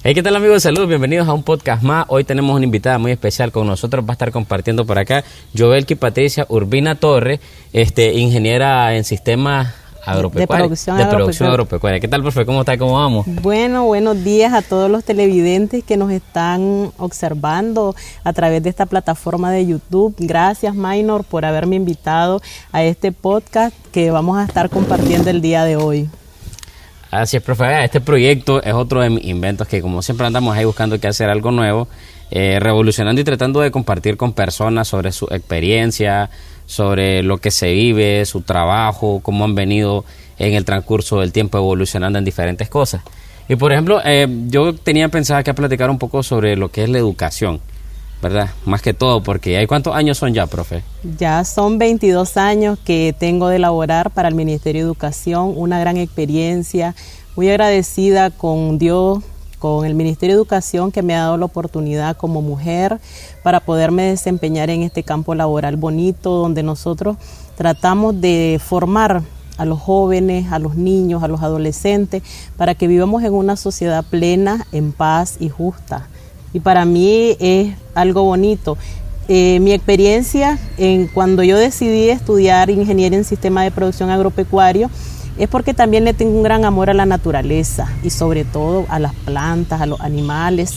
Hey, ¿qué tal amigos? Saludos, bienvenidos a un podcast más. Hoy tenemos una invitada muy especial con nosotros. Va a estar compartiendo por acá Jovelky Patricia Urbina Torres, ingeniera en sistemas agropecuarios. De producción agropecuaria. ¿Qué tal, profe? ¿Cómo está? ¿Cómo vamos? Bueno, buenos días a todos los televidentes que nos están observando a través de esta plataforma de YouTube. Gracias, Maynor, por haberme invitado a este podcast que vamos a estar compartiendo el día de hoy. Así es, profe. Este proyecto es otro de mis inventos que, como siempre, andamos ahí buscando que hacer algo nuevo, revolucionando y tratando de compartir con personas sobre su experiencia, sobre lo que se vive, su trabajo, cómo han venido en el transcurso del tiempo evolucionando en diferentes cosas. Y, por ejemplo, yo tenía pensado que platicar un poco sobre lo que es la educación, ¿verdad? Más que todo, porque ¿hay cuántos años son ya, profe? Ya son 22 años que tengo de laborar para el Ministerio de Educación, una gran experiencia, muy agradecida con Dios, con el Ministerio de Educación que me ha dado la oportunidad como mujer para poderme desempeñar en este campo laboral bonito, donde nosotros tratamos de formar a los jóvenes, a los niños, a los adolescentes, para que vivamos en una sociedad plena, en paz y justa. Y para mí es algo bonito. Mi experiencia cuando yo decidí estudiar ingeniería en sistema de producción agropecuario es porque también le tengo un gran amor a la naturaleza y sobre todo a las plantas, a los animales.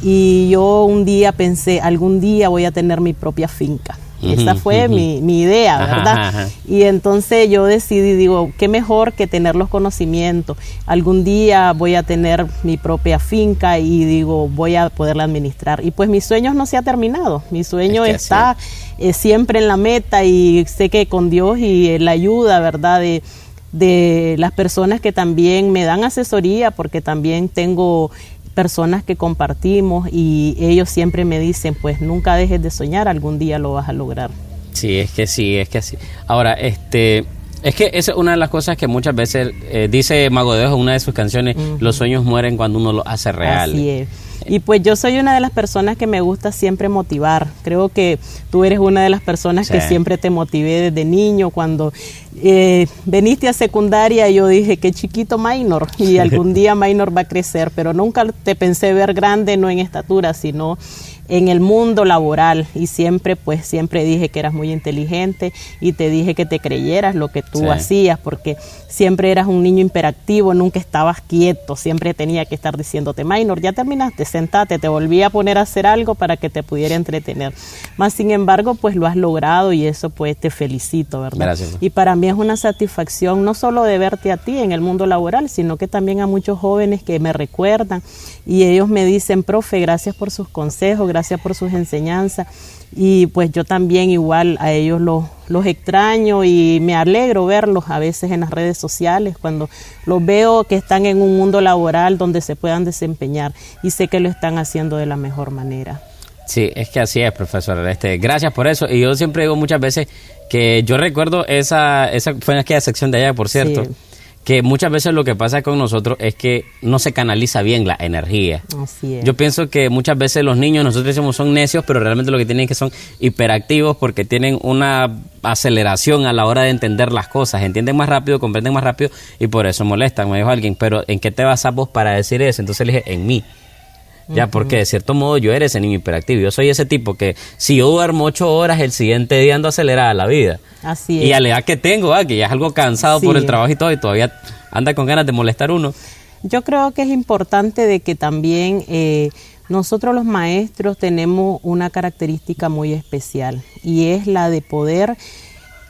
Y yo un día pensé, algún día voy a tener mi propia finca. Esa fue mi idea, ¿verdad? Y entonces yo decidí, digo, qué mejor que tener los conocimientos. Algún día voy a tener mi propia finca y digo, voy a poderla administrar. Y pues mi sueño no se ha terminado. Mi sueño está siempre en la meta y sé que con Dios y la ayuda, ¿verdad? De las personas que también me dan asesoría, porque también tengo personas que compartimos y ellos siempre me dicen, pues nunca dejes de soñar, algún día lo vas a lograr. Sí, es que sí. Ahora, es que esa es una de las cosas que muchas veces dice Mago de Oz en una de sus canciones, los sueños mueren cuando uno los hace reales. Así es. Y pues yo soy una de las personas que me gusta siempre motivar. Creo que tú eres una de las personas que siempre te motivé desde niño. Cuando veniste a secundaria yo dije, qué chiquito Maynor, y algún día Maynor va a crecer, pero nunca te pensé ver grande, no en estatura, sino en el mundo laboral. Y siempre dije que eras muy inteligente y te dije que te creyeras lo que tú hacías, porque siempre eras un niño hiperactivo, nunca estabas quieto, siempre tenía que estar diciéndote, Maynor, ya terminaste, sentate, te volví a poner a hacer algo para que te pudiera entretener. Más sin embargo, pues lo has logrado y eso pues te felicito, ¿verdad? Gracias. Y para mí es una satisfacción no solo de verte a ti en el mundo laboral, sino que también a muchos jóvenes que me recuerdan y ellos me dicen, profe, gracias por sus consejos, gracias por sus enseñanzas. Y pues yo también igual a ellos los extraño y me alegro verlos a veces en las redes sociales cuando los veo que están en un mundo laboral donde se puedan desempeñar y sé que lo están haciendo de la mejor manera. Sí, es que así es, profesor. Gracias por eso. Y yo siempre digo muchas veces que yo recuerdo esa fue en aquella sección de allá, por cierto, que muchas veces lo que pasa con nosotros es que no se canaliza bien la energía. Así es. Yo pienso que muchas veces los niños, nosotros decimos son necios, pero realmente lo que tienen es que son hiperactivos porque tienen una aceleración a la hora de entender las cosas, entienden más rápido, comprenden más rápido y por eso molestan. Me dijo alguien, pero ¿en qué te basas vos para decir eso? Entonces le dije, en mí. Ya, porque de cierto modo yo era ese niño hiperactivo. Yo soy ese tipo que si yo duermo 8 horas, el siguiente día ando acelerada la vida. Así es. Y a la edad que tengo, que ya es algo cansado por el trabajo y todo, y todavía anda con ganas de molestar uno. Yo creo que es importante de que también nosotros los maestros tenemos una característica muy especial y es la de poder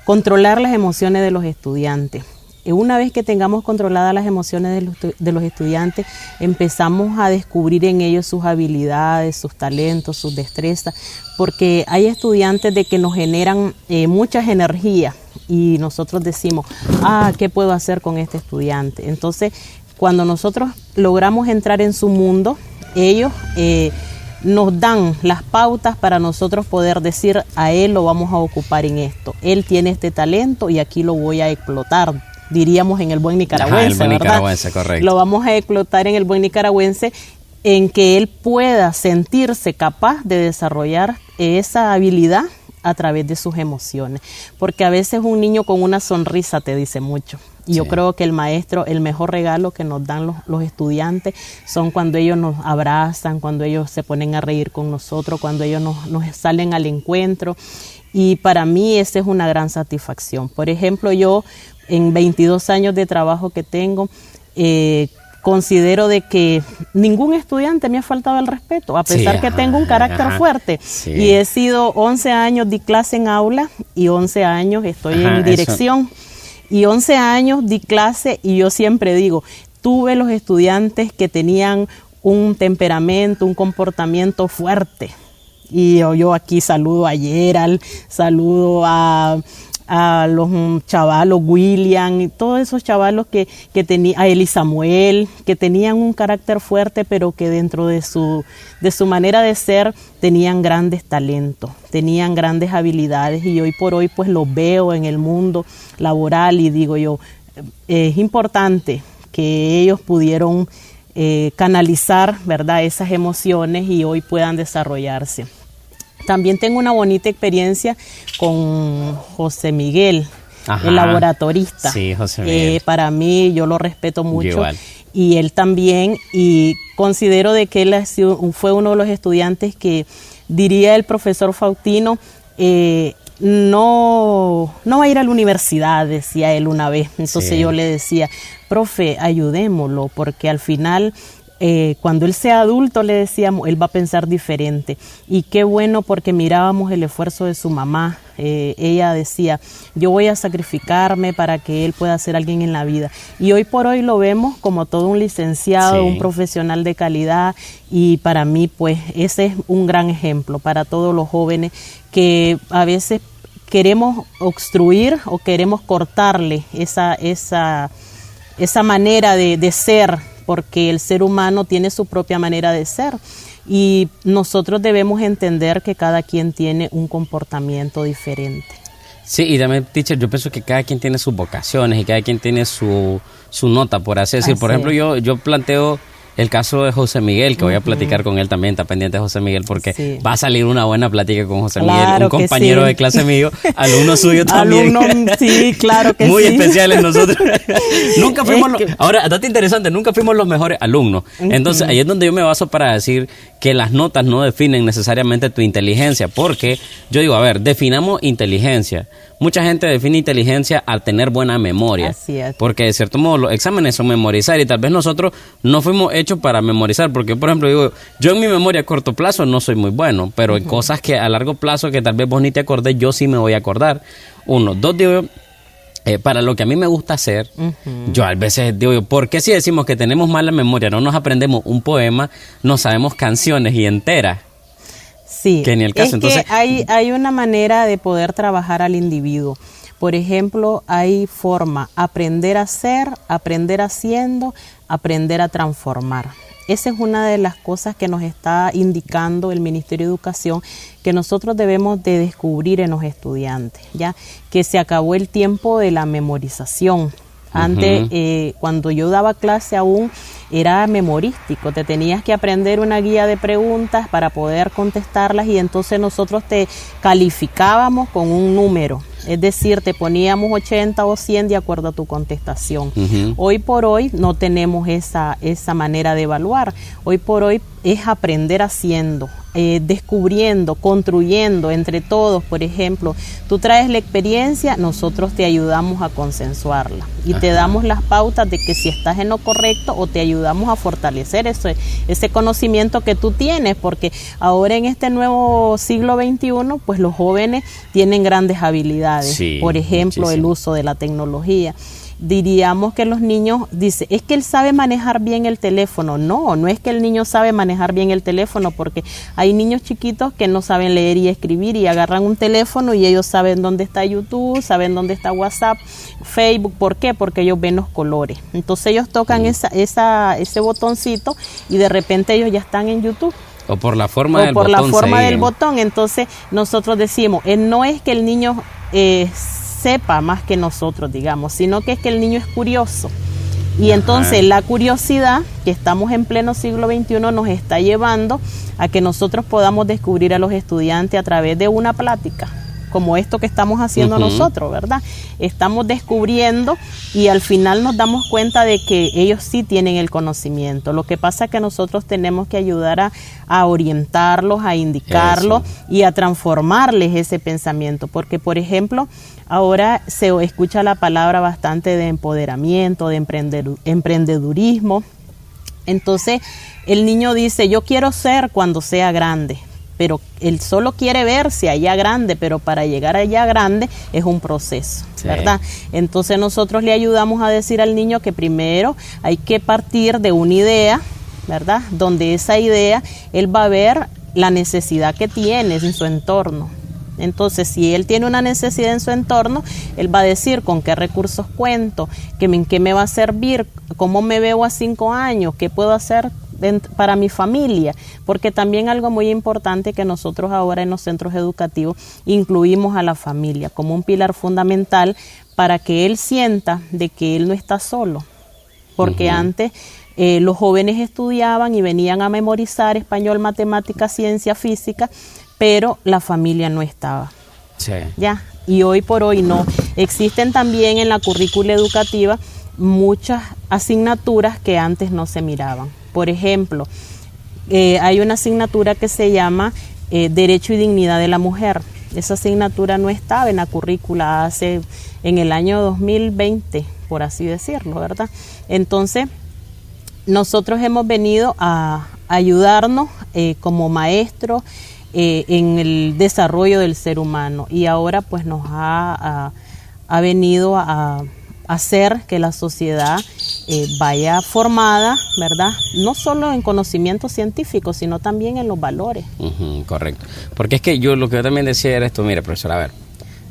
controlar las emociones de los estudiantes. Una vez que tengamos controladas las emociones de los estudiantes, empezamos a descubrir en ellos sus habilidades, sus talentos, sus destrezas, porque hay estudiantes de que nos generan muchas energías y nosotros decimos, ¿qué puedo hacer con este estudiante? Entonces, cuando nosotros logramos entrar en su mundo, ellos nos dan las pautas para nosotros poder decir, a él lo vamos a ocupar en esto, él tiene este talento y aquí lo voy a explotar. Diríamos en el buen nicaragüense, el buen ¿verdad? Nicaragüense, correcto. Lo vamos a explotar en el buen nicaragüense en que él pueda sentirse capaz de desarrollar esa habilidad a través de sus emociones. Porque a veces un niño con una sonrisa te dice mucho. Y yo creo que el maestro, el mejor regalo que nos dan los estudiantes son cuando ellos nos abrazan, cuando ellos se ponen a reír con nosotros, cuando ellos nos salen al encuentro. Y para mí esa es una gran satisfacción. Por ejemplo, yo en 22 años de trabajo que tengo, considero de que ningún estudiante me ha faltado el respeto, a pesar que tengo un carácter fuerte. Y he sido 11 años di clase en aula y 11 años estoy en dirección. Y 11 años di clase y yo siempre digo, tuve los estudiantes que tenían un temperamento, un comportamiento fuerte. Y yo aquí saludo a Gerald, saludo a los chavalos, William, y todos esos chavalos que tenían, a Eli Samuel, que tenían un carácter fuerte, pero que dentro de su manera de ser tenían grandes talentos, tenían grandes habilidades, y hoy por hoy pues los veo en el mundo laboral y digo yo, es importante que ellos pudieron canalizar, ¿verdad?, esas emociones y hoy puedan desarrollarse. También tengo una bonita experiencia con José Miguel, el laboratorista. Sí, José Miguel. Para mí, yo lo respeto mucho. Y él también, y considero de que él fue uno de los estudiantes que, diría el profesor Faustino, no va a ir a la universidad, decía él una vez. Entonces yo le decía, profe, ayudémoslo, porque al final... cuando él sea adulto, le decíamos, él va a pensar diferente. Y qué bueno, porque mirábamos el esfuerzo de su mamá. Ella decía, yo voy a sacrificarme para que él pueda ser alguien en la vida. Y hoy por hoy lo vemos como todo un licenciado, un profesional de calidad. Y para mí, pues, ese es un gran ejemplo para todos los jóvenes que a veces queremos obstruir o queremos cortarle esa manera de ser, porque el ser humano tiene su propia manera de ser y nosotros debemos entender que cada quien tiene un comportamiento diferente. Sí, y también, teacher, yo pienso que cada quien tiene sus vocaciones y cada quien tiene su nota, por así decir. Por ejemplo, yo planteo el caso de José Miguel, que voy a platicar con él también, está pendiente de José Miguel, porque va a salir una buena plática con José Miguel, un compañero de clase mío, alumno suyo también. Sí, claro que muy especiales nosotros. Nunca fuimos ahora, date interesante, nunca fuimos los mejores alumnos. Entonces, ahí es donde yo me baso para decir que las notas no definen necesariamente tu inteligencia, porque yo digo, a ver, definamos inteligencia. Mucha gente define inteligencia al tener buena memoria. Así es. Porque de cierto modo los exámenes son memorizar y tal vez nosotros no fuimos hechos para memorizar. Porque, por ejemplo, digo, yo en mi memoria a corto plazo no soy muy bueno, pero en cosas que a largo plazo que tal vez vos ni te acordés, yo sí me voy a acordar. Uno, dos, digo, para lo que a mí me gusta hacer, yo a veces digo, ¿por qué si decimos que tenemos mala memoria, no nos aprendemos un poema, no sabemos canciones y enteras? Sí, que ni el caso. Es entonces, que hay una manera de poder trabajar al individuo. Por ejemplo, hay forma, aprender a hacer, aprender haciendo, aprender a transformar. Esa es una de las cosas que nos está indicando el Ministerio de Educación, que nosotros debemos de descubrir en los estudiantes, ya que se acabó el tiempo de la memorización. Antes, cuando yo daba clase aún, era memorístico, te tenías que aprender una guía de preguntas para poder contestarlas y entonces nosotros te calificábamos con un número. Es decir, te poníamos 80 o 100 de acuerdo a tu contestación. Hoy por hoy no tenemos esa manera de evaluar. Hoy por hoy es aprender haciendo, descubriendo, construyendo entre todos. Por ejemplo, tú traes la experiencia, nosotros te ayudamos a consensuarla y te damos las pautas de que si estás en lo correcto o te ayudamos a fortalecer ese conocimiento que tú tienes, porque ahora en este nuevo siglo XXI, pues los jóvenes tienen grandes habilidades. Por ejemplo, el uso de la tecnología. Diríamos que los niños, dice, es que él sabe manejar bien el teléfono. No es que el niño sabe manejar bien el teléfono, porque hay niños chiquitos que no saben leer y escribir y agarran un teléfono y ellos saben dónde está YouTube, saben dónde está WhatsApp, Facebook. ¿Por qué? Porque ellos ven los colores. Entonces ellos tocan ese botoncito y de repente ellos ya están en YouTube. O por la forma del botón. Del botón. Entonces nosotros decimos, no es que el niño sepa más que nosotros, digamos, sino que es que el niño es curioso. Y entonces la curiosidad, que estamos en pleno siglo XXI, nos está llevando a que nosotros podamos descubrir a los estudiantes a través de una plática. como esto que estamos haciendo nosotros, ¿verdad? Estamos descubriendo y al final nos damos cuenta de que ellos sí tienen el conocimiento. Lo que pasa es que nosotros tenemos que ayudar a orientarlos, a indicarlos y a transformarles ese pensamiento. Porque, por ejemplo, ahora se escucha la palabra bastante de empoderamiento, de emprendedurismo. Entonces, el niño dice, yo quiero ser cuando sea grande, pero él solo quiere verse allá grande, pero para llegar allá grande es un proceso, ¿verdad? Entonces nosotros le ayudamos a decir al niño que primero hay que partir de una idea, ¿verdad? Donde esa idea, él va a ver la necesidad que tiene en su entorno. Entonces, si él tiene una necesidad en su entorno, él va a decir con qué recursos cuento, en qué me va a servir, cómo me veo a 5 años, qué puedo hacer para mi familia, porque también algo muy importante que nosotros ahora en los centros educativos incluimos a la familia como un pilar fundamental para que él sienta de que él no está solo, porque antes los jóvenes estudiaban y venían a memorizar español, matemática, ciencia, física, pero la familia no estaba. ¿Ya? Y hoy por hoy no. Existen también en la currícula educativa muchas asignaturas que antes no se miraban. Por ejemplo, hay una asignatura que se llama Derecho y Dignidad de la Mujer. Esa asignatura no estaba en la currícula en el año 2020, por así decirlo, ¿verdad? Entonces, nosotros hemos venido a ayudarnos como maestros en el desarrollo del ser humano y ahora pues nos ha venido a hacer que la sociedad vaya formada, ¿verdad? No solo en conocimiento científico, sino también en los valores. Correcto. Porque es que lo que yo también decía era esto, mire, profesor, a ver,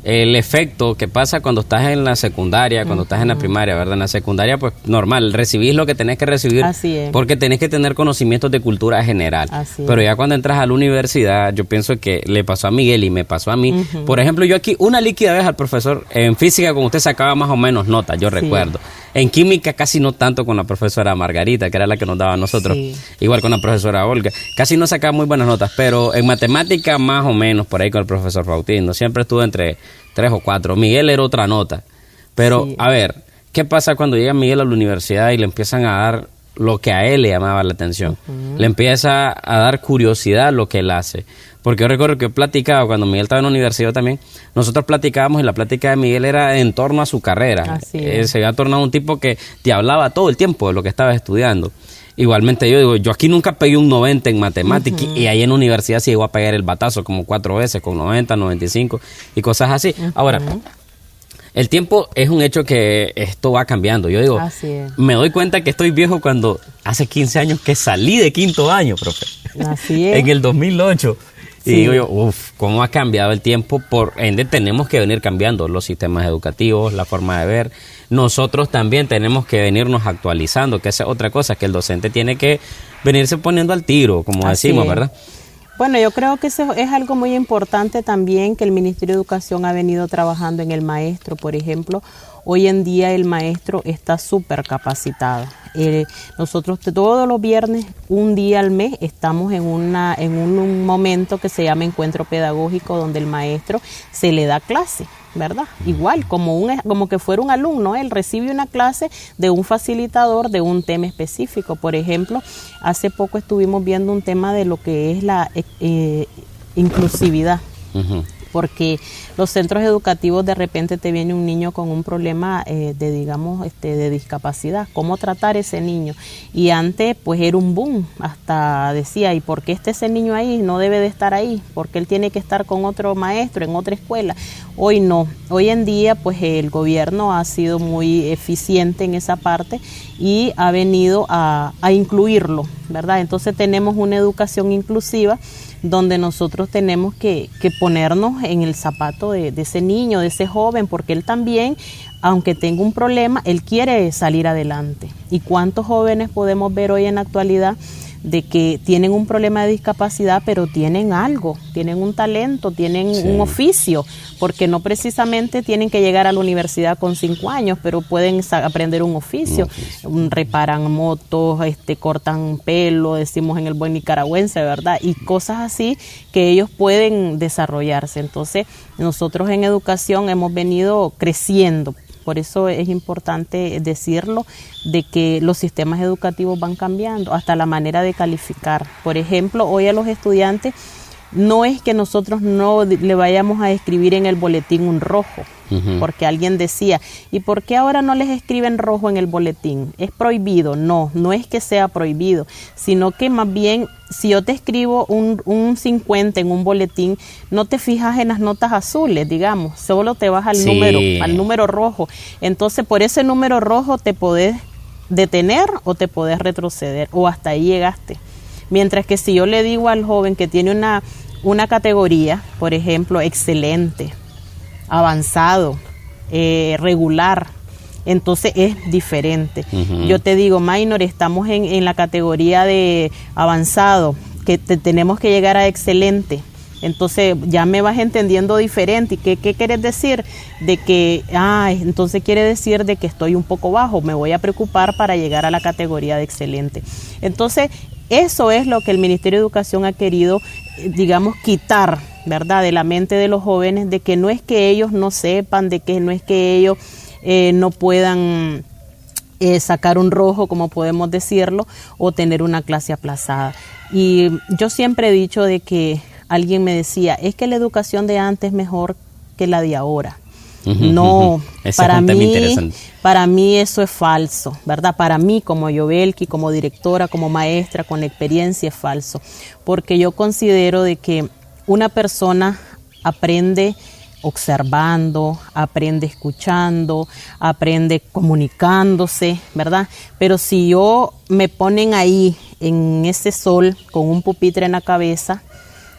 el efecto que pasa cuando estás en la secundaria, cuando estás en la primaria, ¿verdad? En la secundaria, pues normal, recibís lo que tenés que recibir porque tenés que tener conocimientos de cultura general. Pero ya cuando entras a la universidad, yo pienso que le pasó a Miguel y me pasó a mí. Por ejemplo, yo aquí una líquida vez al profesor, en física con usted sacaba más o menos notas, yo recuerdo. En química casi no tanto con la profesora Margarita, que era la que nos daba a nosotros. Igual con la profesora Olga. Casi no sacaba muy buenas notas, pero en matemática más o menos, por ahí con el profesor Faustino. Siempre estuve entre 3 o 4. Miguel era otra nota. Pero, a ver, ¿qué pasa cuando llega Miguel a la universidad y le empiezan a dar lo que a él le llamaba la atención? Le empieza a dar curiosidad lo que él hace. Porque yo recuerdo que he platicado, cuando Miguel estaba en la universidad también, nosotros platicábamos y la plática de Miguel era en torno a su carrera. Se había tornado un tipo que te hablaba todo el tiempo de lo que estaba estudiando. Igualmente yo digo, yo aquí nunca pegué un 90 en matemáticas y ahí en la universidad sí llegó a pegar el batazo como 4 veces, con 90, 95 y cosas así. Ahora, el tiempo es un hecho que esto va cambiando. Yo digo, me doy cuenta que estoy viejo cuando hace 15 años que salí de 5º año, profe. Así es. En el 2008. Y digo yo, cómo ha cambiado el tiempo, por ende tenemos que venir cambiando los sistemas educativos, la forma de ver. Nosotros también tenemos que venirnos actualizando, que esa es otra cosa, que el docente tiene que venirse poniendo al tiro, como decimos, ¿verdad? Bueno, yo creo que eso es algo muy importante también, que el Ministerio de Educación ha venido trabajando en el maestro, por ejemplo. Hoy en día el maestro está súper capacitado. Nosotros todos los viernes, un día al mes, estamos en un momento que se llama encuentro pedagógico, donde el maestro se le da clase, ¿verdad? Igual, como que fuera un alumno, él recibe una clase de un facilitador de un tema específico. Por ejemplo, hace poco estuvimos viendo un tema de lo que es la inclusividad. Porque los centros educativos, de repente te viene un niño con un problema de discapacidad, ¿cómo tratar ese niño? Y antes pues era un boom, hasta decía, ¿y por qué está ese niño ahí? No debe de estar ahí, porque él tiene que estar con otro maestro en otra escuela. Hoy no, hoy en día pues el gobierno ha sido muy eficiente en esa parte y ha venido a incluirlo, ¿verdad? Entonces tenemos una educación inclusiva donde nosotros tenemos que ponernos en el zapato de ese niño, de ese joven, porque él también, aunque tenga un problema, él quiere salir adelante. ¿Y cuántos jóvenes podemos ver hoy en la actualidad de que tienen un problema de discapacidad, pero tienen algo, tienen un talento, tienen un oficio, porque no precisamente tienen que llegar a la universidad con 5 años, pero pueden aprender un oficio. Reparan motos, cortan pelo, decimos en el buen nicaragüense, ¿verdad? Y cosas así que ellos pueden desarrollarse. Entonces, nosotros en educación hemos venido creciendo. Por eso es importante decirlo, de que los sistemas educativos van cambiando, hasta la manera de calificar. Por ejemplo, hoy a los estudiantes no es que nosotros no le vayamos a escribir en el boletín un rojo, porque alguien decía, ¿y por qué ahora no les escriben rojo en el boletín? ¿Es prohibido? No, no es que sea prohibido, sino que más bien, si yo te escribo un 50 en un boletín, no te fijas en las notas azules, digamos, solo te vas al número rojo. Entonces, por ese número rojo te podés detener o te podés retroceder, o hasta ahí llegaste. Mientras que si yo le digo al joven que tiene una categoría, por ejemplo, excelente, avanzado, regular, entonces es diferente. Yo te digo, minor, estamos en la categoría de avanzado, que tenemos que llegar a excelente. Entonces ya me vas entendiendo diferente. ¿Y qué quieres decir? De que, entonces quiere decir de que estoy un poco bajo, me voy a preocupar para llegar a la categoría de excelente. Entonces, eso es lo que el Ministerio de Educación ha querido, digamos, quitar, ¿verdad?, de la mente de los jóvenes, de que no es que ellos no sepan, de que no es que ellos no puedan sacar un rojo, como podemos decirlo, o tener una clase aplazada. Y yo siempre he dicho de que alguien me decía, es que la educación de antes es mejor que la de ahora. No, para mí eso es falso, ¿verdad? Para mí, como Yobelki, como directora, como maestra, con experiencia, es falso. Porque yo considero de que una persona aprende observando, aprende escuchando, aprende comunicándose, ¿verdad? Pero si yo me ponen ahí en ese sol con un pupitre en la cabeza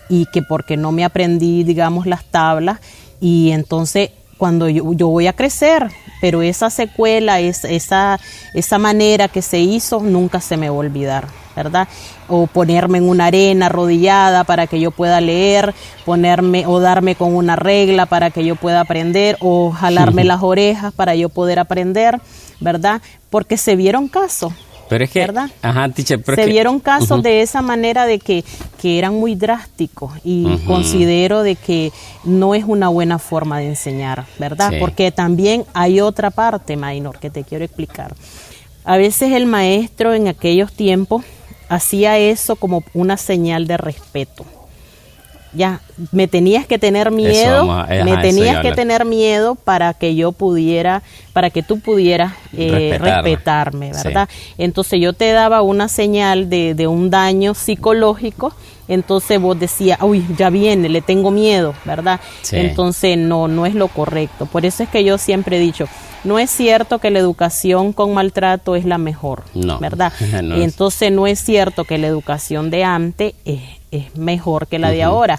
y que porque no me aprendí, digamos, las tablas, y entonces cuando yo voy a crecer, pero esa secuela, esa manera que se hizo, nunca se me va a olvidar, ¿verdad? O ponerme en una arena arrodillada para que yo pueda leer, o darme con una regla para que yo pueda aprender, o jalarme las orejas para yo poder aprender, ¿verdad? Porque se vieron casos. Pero es que, ¿verdad? Teacher, pero se vieron casos de esa manera de que eran muy drásticos, y considero de que no es una buena forma de enseñar, ¿verdad? Sí. Porque también hay otra parte, Minor, que te quiero explicar. A veces el maestro en aquellos tiempos hacía eso como una señal de respeto. Ya, me tenías que tener miedo, tener miedo para que yo pudiera, para que tú pudieras respetarme, ¿verdad? Sí. Entonces yo te daba una señal de un daño psicológico, entonces vos decías, uy, ya viene, le tengo miedo, ¿verdad? Sí. Entonces no es lo correcto. Por eso es que yo siempre he dicho, no es cierto que la educación con maltrato es la mejor, ¿verdad? No. Y entonces no es cierto que la educación de antes es mejor que la de ahora.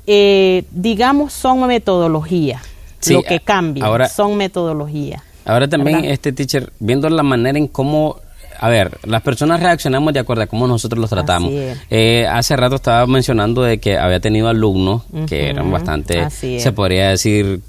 Digamos, son metodologías, sí, lo que cambia, ahora, son metodologías. Ahora también, teacher, viendo la manera en cómo, a ver, las personas reaccionamos de acuerdo a cómo nosotros los tratamos. Hace rato estaba mencionando de que había tenido alumnos que eran bastante, se podría decir,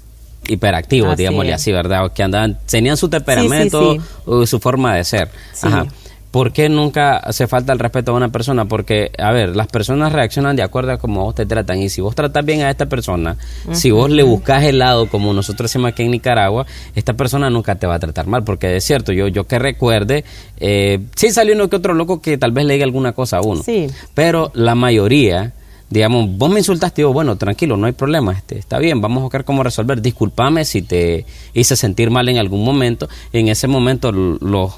hiperactivos, digámosle así, ¿verdad? Que tenían su temperamento, su forma de ser. Sí. Ajá. ¿Por qué nunca hace falta el respeto a una persona? Porque, a ver, las personas reaccionan de acuerdo a cómo vos te tratan. Y si vos tratas bien a esta persona, si vos le buscas el lado, como nosotros decimos aquí en Nicaragua, esta persona nunca te va a tratar mal. Porque es cierto, yo que recuerde, sí salió uno que otro loco que tal vez le diga alguna cosa a uno. Sí. Pero la mayoría, digamos, vos me insultaste, digo, bueno, tranquilo, no hay problema, está bien, vamos a buscar cómo resolver. Discúlpame si te hice sentir mal en algún momento. En ese momento los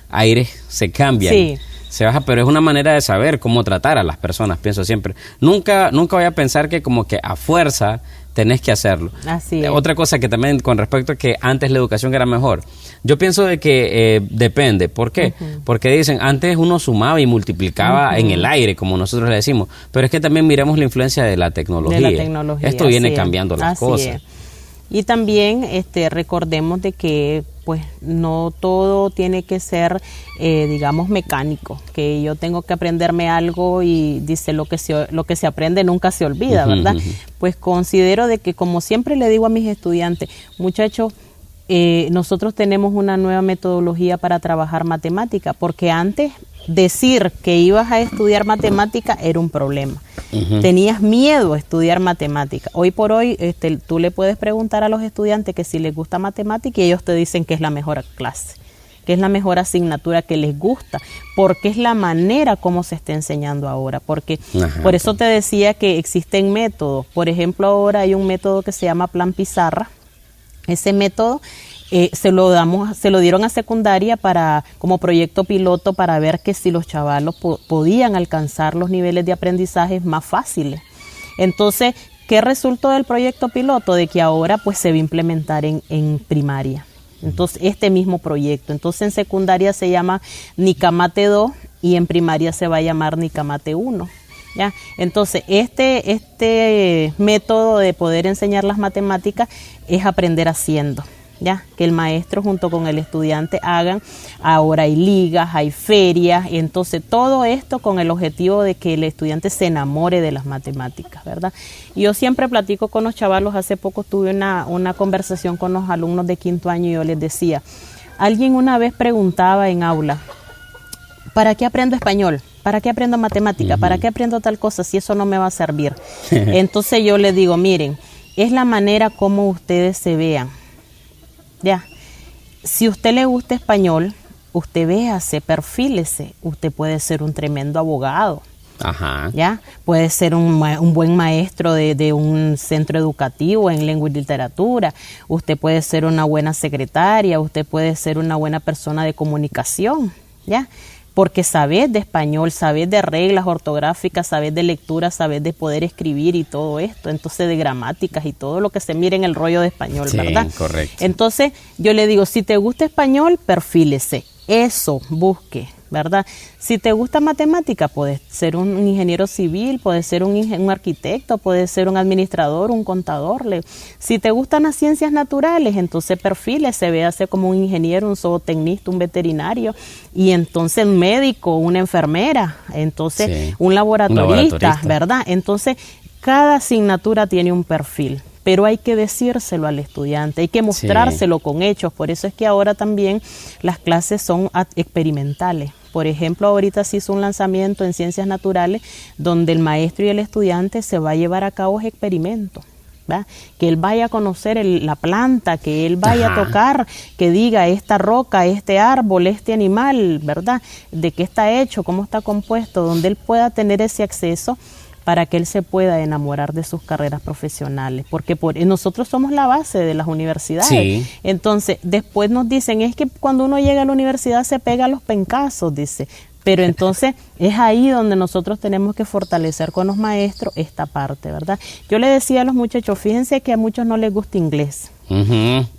aires se cambian, se baja, pero es una manera de saber cómo tratar a las personas, pienso siempre. Nunca voy a pensar que como que a fuerza tenés que hacerlo. Así es. Otra cosa que también con respecto a que antes la educación era mejor, yo pienso de que depende. ¿Por qué? Porque dicen, antes uno sumaba y multiplicaba en el aire, como nosotros le decimos, pero es que también miremos la influencia de la tecnología. Esto viene cambiando las cosas. Y también recordemos de que pues no todo tiene que ser, digamos, mecánico, que yo tengo que aprenderme algo y dice lo que se aprende nunca se olvida, ¿verdad? Pues considero de que, como siempre le digo a mis estudiantes, muchachos, nosotros tenemos una nueva metodología para trabajar matemática, porque antes decir que ibas a estudiar matemática era un problema. Tenías miedo a estudiar matemática. Hoy por hoy tú le puedes preguntar a los estudiantes que si les gusta matemática y ellos te dicen que es la mejor clase, que es la mejor asignatura que les gusta, porque es la manera como se está enseñando ahora. Porque por eso te decía que existen métodos. Por ejemplo, ahora hay un método que se llama Plan Pizarra. Ese método se lo dieron a secundaria como proyecto piloto para ver que si los chavalos podían alcanzar los niveles de aprendizaje más fáciles. Entonces, ¿qué resultó del proyecto piloto? De que ahora pues se va a implementar en primaria. Entonces, este mismo proyecto. Entonces, en secundaria se llama Nicamate 2 y en primaria se va a llamar Nicamate 1. ¿Ya? Entonces, este método de poder enseñar las matemáticas es aprender haciendo, ¿ya? Que el maestro junto con el estudiante hagan. Ahora hay ligas, hay ferias, y entonces todo esto con el objetivo de que el estudiante se enamore de las matemáticas, ¿verdad? Y yo siempre platico con los chavalos. Hace poco tuve una conversación con los alumnos de 5º año y yo les decía, alguien una vez preguntaba en aula, ¿para qué aprendo español? ¿Para qué aprendo matemática? ¿Para qué aprendo tal cosa si eso no me va a servir? Entonces yo les digo, miren, es la manera como ustedes se vean. Ya, si a usted le gusta español, usted véase, perfílese. Usted puede ser un tremendo abogado. Ya, puede ser un buen maestro de un centro educativo en lengua y literatura. Usted puede ser una buena secretaria. Usted puede ser una buena persona de comunicación. Ya, porque sabes de español, sabes de reglas ortográficas, sabes de lectura, sabes de poder escribir y todo esto, entonces de gramáticas y todo lo que se mire en el rollo de español, sí, ¿verdad? Correcto. Entonces yo le digo, si te gusta español, perfílese, eso, busque, ¿verdad? Si te gusta matemática, puedes ser un ingeniero civil, puedes ser un arquitecto, puedes ser un administrador, un contador. Si te gustan las ciencias naturales, entonces perfílese, véase como un ingeniero, un zootecnista, un veterinario, y entonces un médico, una enfermera, entonces sí, un laboratorista, ¿verdad? Entonces cada asignatura tiene un perfil. Pero hay que decírselo al estudiante, hay que mostrárselo con hechos. Por eso es que ahora también las clases son experimentales. Por ejemplo, ahorita se hizo un lanzamiento en Ciencias Naturales donde el maestro y el estudiante se va a llevar a cabo experimentos, ¿verdad? Que él vaya a conocer la planta, que él vaya a tocar, que diga esta roca, este árbol, este animal, ¿verdad? De qué está hecho, cómo está compuesto, donde él pueda tener ese acceso para que él se pueda enamorar de sus carreras profesionales, porque nosotros somos la base de las universidades. Sí. Entonces, después nos dicen, es que cuando uno llega a la universidad se pega a los pencazos, dice, pero entonces es ahí donde nosotros tenemos que fortalecer con los maestros esta parte, ¿verdad? Yo le decía a los muchachos, fíjense que a muchos no les gusta inglés,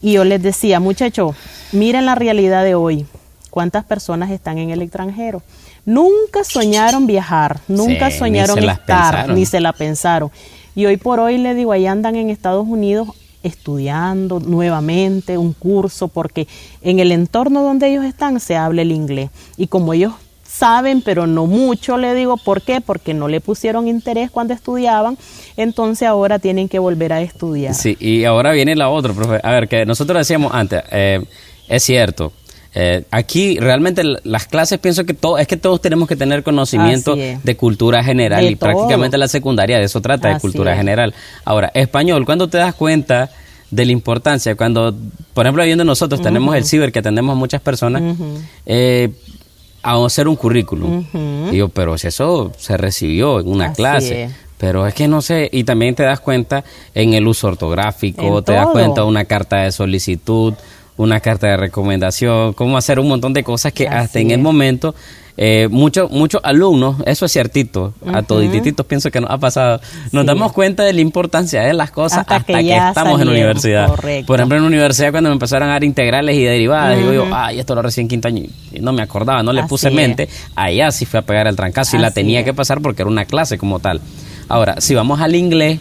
y yo les decía, muchachos, miren la realidad de hoy, ¿cuántas personas están en el extranjero? Nunca soñaron viajar, nunca soñaron estar, ni se la pensaron. Y hoy por hoy, le digo, ahí andan en Estados Unidos estudiando nuevamente un curso, porque en el entorno donde ellos están se habla el inglés. Y como ellos saben, pero no mucho, le digo, ¿por qué? Porque no le pusieron interés cuando estudiaban, entonces ahora tienen que volver a estudiar. Sí, y ahora viene la otra, profe. A ver, que nosotros decíamos antes, es cierto. Aquí realmente las clases, pienso que todos tenemos que tener conocimiento de cultura general, y prácticamente la secundaria de eso trata, de cultura general. Ahora, español, ¿cuándo te das cuenta de la importancia? Cuando, por ejemplo, viendo nosotros tenemos el ciber, que atendemos a muchas personas, a hacer un currículum. Y yo, pero si eso se recibió en una clase. Pero es que no sé, y también te das cuenta en el uso ortográfico, te das cuenta de una carta de solicitud, una carta de recomendación, cómo hacer un montón de cosas que hasta en el momento muchos alumnos, eso es ciertito, a todititos pienso que nos ha pasado, nos damos cuenta de la importancia de las cosas hasta que estamos en la universidad. Correcto. Por ejemplo, en la universidad cuando me empezaron a dar integrales y derivadas, digo yo, esto lo recién 5º año, y no me acordaba, no le puse mente, allá sí fui a pegar el trancazo y la tenía que pasar porque era una clase como tal. Ahora, si vamos al inglés,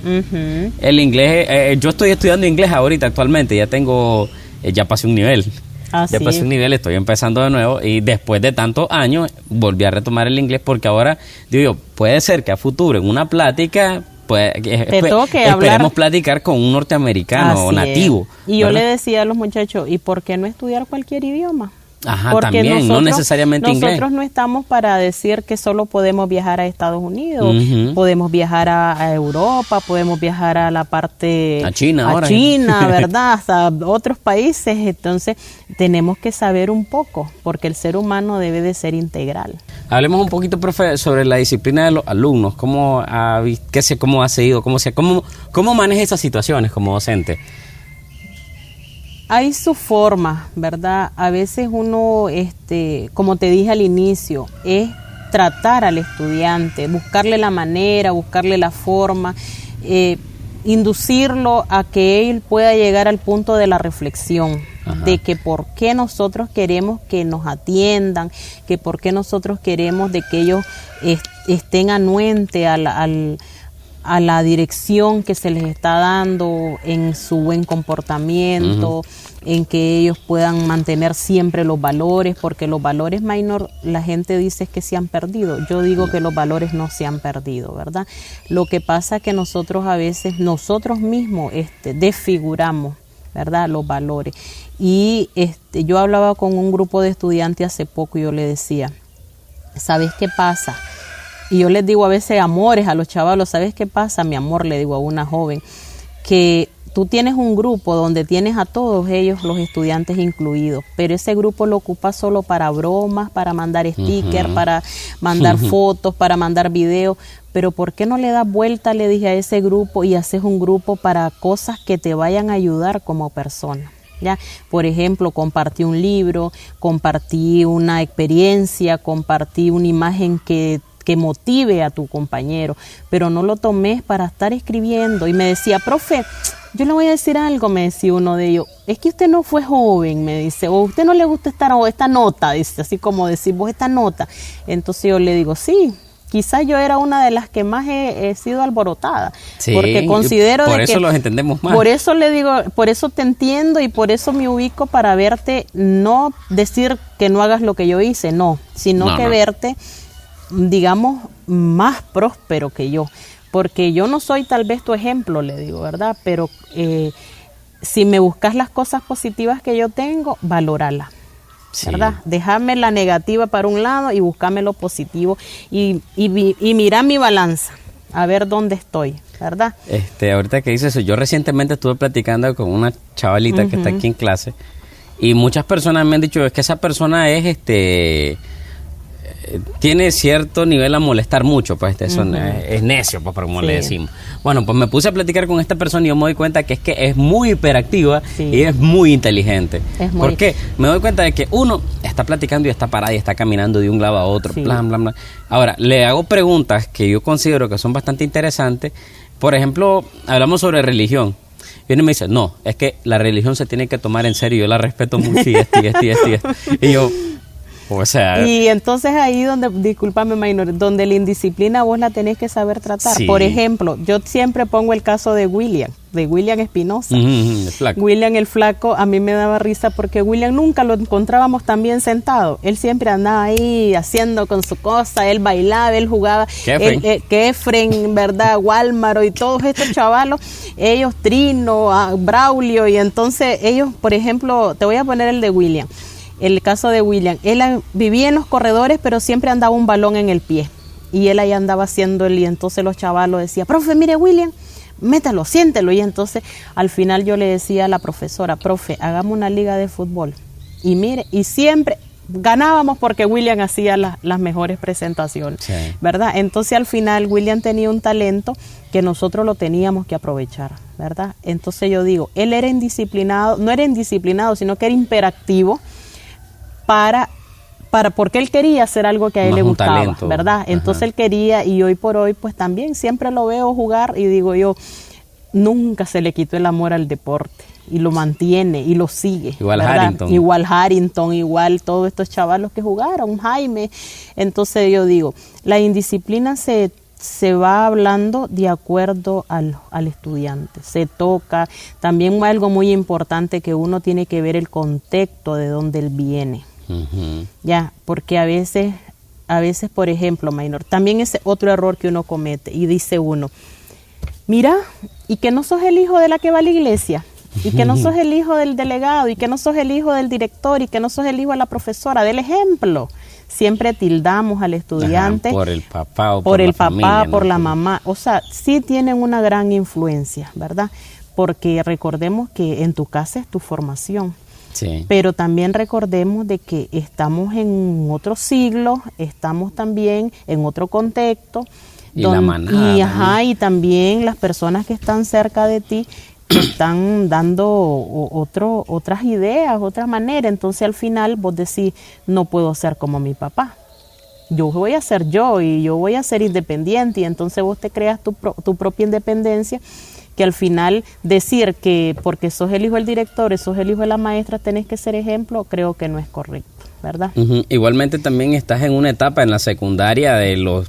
el inglés, yo estoy estudiando inglés ahorita actualmente, ya pasé un nivel. Ya pasé un nivel, estoy empezando de nuevo y después de tantos años volví a retomar el inglés porque ahora, digo yo, puede ser que a futuro en una plática esperemos platicar con un norteamericano nativo. Y yo le decía a los muchachos, ¿y por qué no estudiar cualquier idioma? Ajá, porque también, no necesariamente inglés. Nosotros no estamos para decir que solo podemos viajar a Estados Unidos, podemos viajar a Europa, podemos viajar a la parte... A China ahora. China, ¿verdad? Hasta otros países. Entonces, tenemos que saber un poco, porque el ser humano debe de ser integral. Hablemos un poquito, profe, sobre la disciplina de los alumnos. ¿Cómo ha seguido? ¿Cómo maneja esas situaciones como docente? Hay su forma, ¿verdad? A veces uno, como te dije al inicio, es tratar al estudiante, buscarle la manera, buscarle la forma, inducirlo a que él pueda llegar al punto de la reflexión. Ajá. De que por qué nosotros queremos que nos atiendan, que por qué nosotros queremos de que ellos estén anuentes a la dirección que se les está dando en su buen comportamiento, en que ellos puedan mantener siempre los valores, porque los valores minor, la gente dice que se han perdido. Yo digo que los valores no se han perdido, ¿verdad? Lo que pasa es que nosotros a veces, nosotros mismos desfiguramos, ¿verdad?, los valores. Y yo hablaba con un grupo de estudiantes hace poco y yo le decía, ¿sabes qué pasa? Y yo les digo a veces amores a los chavalos, ¿sabes qué pasa? Mi amor, le digo a una joven, que tú tienes un grupo donde tienes a todos ellos, los estudiantes incluidos, pero ese grupo lo ocupas solo para bromas, para mandar stickers, para mandar fotos, para mandar videos, pero ¿por qué no le das vuelta, le dije, a ese grupo y haces un grupo para cosas que te vayan a ayudar como persona? ¿Ya? Por ejemplo, compartí un libro, compartí una experiencia, compartí una imagen que motive a tu compañero, pero no lo tomes para estar escribiendo. Y me decía, profe, yo le voy a decir algo, me decía uno de ellos, es que usted no fue joven, me dice, o a usted no le gusta esta nota, dice, así como decir vos esta nota. Entonces yo le digo, sí, quizás yo era una de las que más he sido alborotada, sí, porque considero por eso los entendemos más. Por eso le digo, por eso te entiendo y por eso me ubico para verte, no decir que no hagas lo que yo hice, no, sino que verte, digamos, más próspero que yo, porque yo no soy tal vez tu ejemplo, le digo, ¿verdad? Pero si me buscas las cosas positivas que yo tengo, valórala, ¿verdad? Sí. Déjame la negativa para un lado y búscame lo positivo y mira mi balanza, a ver dónde estoy, ¿verdad? Ahorita que dices eso, yo recientemente estuve platicando con una chavalita que está aquí en clase y muchas personas me han dicho, es que esa persona es tiene cierto nivel a molestar mucho, pues es necio, pues como le decimos. Bueno, pues me puse a platicar con esta persona y yo me doy cuenta que es muy hiperactiva y es muy inteligente. ¿Por qué? Me doy cuenta de que uno está platicando y está parada y está caminando de un lado a otro, blan, blan, blan. Ahora, le hago preguntas que yo considero que son bastante interesantes. Por ejemplo, hablamos sobre religión. Y uno me dice, no, es que la religión se tiene que tomar en serio, yo la respeto mucho y esto. Y yo... O sea, y entonces ahí donde, discúlpame Maynor, donde la indisciplina vos la tenés que saber tratar. Sí. Por ejemplo, yo siempre pongo el caso de William Espinosa. El flaco. William el flaco, a mí me daba risa porque William nunca lo encontrábamos tan bien sentado. Él siempre andaba ahí haciendo con su cosa, él bailaba, él jugaba. Kefren, ¿verdad? Walmaro y todos estos chavalos, ellos Trino, Braulio, y entonces ellos, por ejemplo, te voy a poner el de William. El caso de William, él vivía en los corredores, pero siempre andaba un balón en el pie. Y él ahí andaba haciendo y entonces los chavalos decían, profe, mire William, métalo, siéntelo. Y entonces al final yo le decía a la profesora, profe, hagamos una liga de fútbol. Y mire, y siempre ganábamos porque William hacía las mejores presentaciones, ¿verdad? Entonces al final William tenía un talento que nosotros lo teníamos que aprovechar, ¿verdad? Entonces yo digo, él era indisciplinado, no era indisciplinado, sino que era hiperactivo, porque él quería hacer algo que a él le gustaba, talento, ¿verdad? Entonces él quería, y hoy por hoy pues también siempre lo veo jugar y digo yo, nunca se le quitó el amor al deporte y lo mantiene y lo sigue. Igual Harrington, igual todos estos chavalos que jugaron, Jaime. Entonces yo digo, la indisciplina se se va hablando de acuerdo al estudiante. Se toca, también algo muy importante que uno tiene que ver el contexto de donde él viene. Ya, porque a veces, por ejemplo, Maynor, también es otro error que uno comete y dice uno, mira, y que no sos el hijo de la que va a la iglesia, y que no sos el hijo del delegado, y que no sos el hijo del director, y que no sos el hijo de la profesora, del ejemplo. Siempre tildamos al estudiante. Por el papá o por el papá, familia, ¿no? por la mamá. O sea, sí tienen una gran influencia, ¿verdad? Porque recordemos que en tu casa es tu formación. Sí. Pero también recordemos de que estamos en otro siglo, estamos también en otro contexto. Y la manada. Y también las personas que están cerca de ti están dando otras ideas, otra manera. Entonces al final vos decís, no puedo ser como mi papá. Yo voy a ser yo y yo voy a ser independiente. Y entonces vos te creas tu propia independencia, que al final decir que porque sos el hijo del director y sos el hijo de la maestra tenés que ser ejemplo, creo que no es correcto, ¿verdad? Igualmente también estás en una etapa en la secundaria de los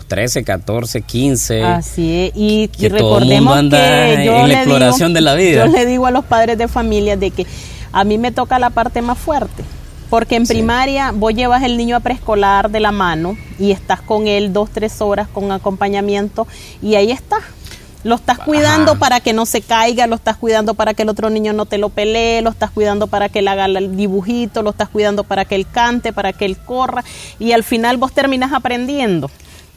13, 14, 15. Así es, y recordemos que yo en la exploración de la vida. Yo le digo a los padres de familia de que a mí me toca la parte más fuerte, porque en primaria vos llevas el niño a preescolar de la mano y estás con él 2-3 horas con acompañamiento y ahí está. Lo estás cuidando para que no se caiga, lo estás cuidando para que el otro niño no te lo pelee, lo estás cuidando para que él haga el dibujito, lo estás cuidando para que él cante, para que él corra y al final vos terminas aprendiendo,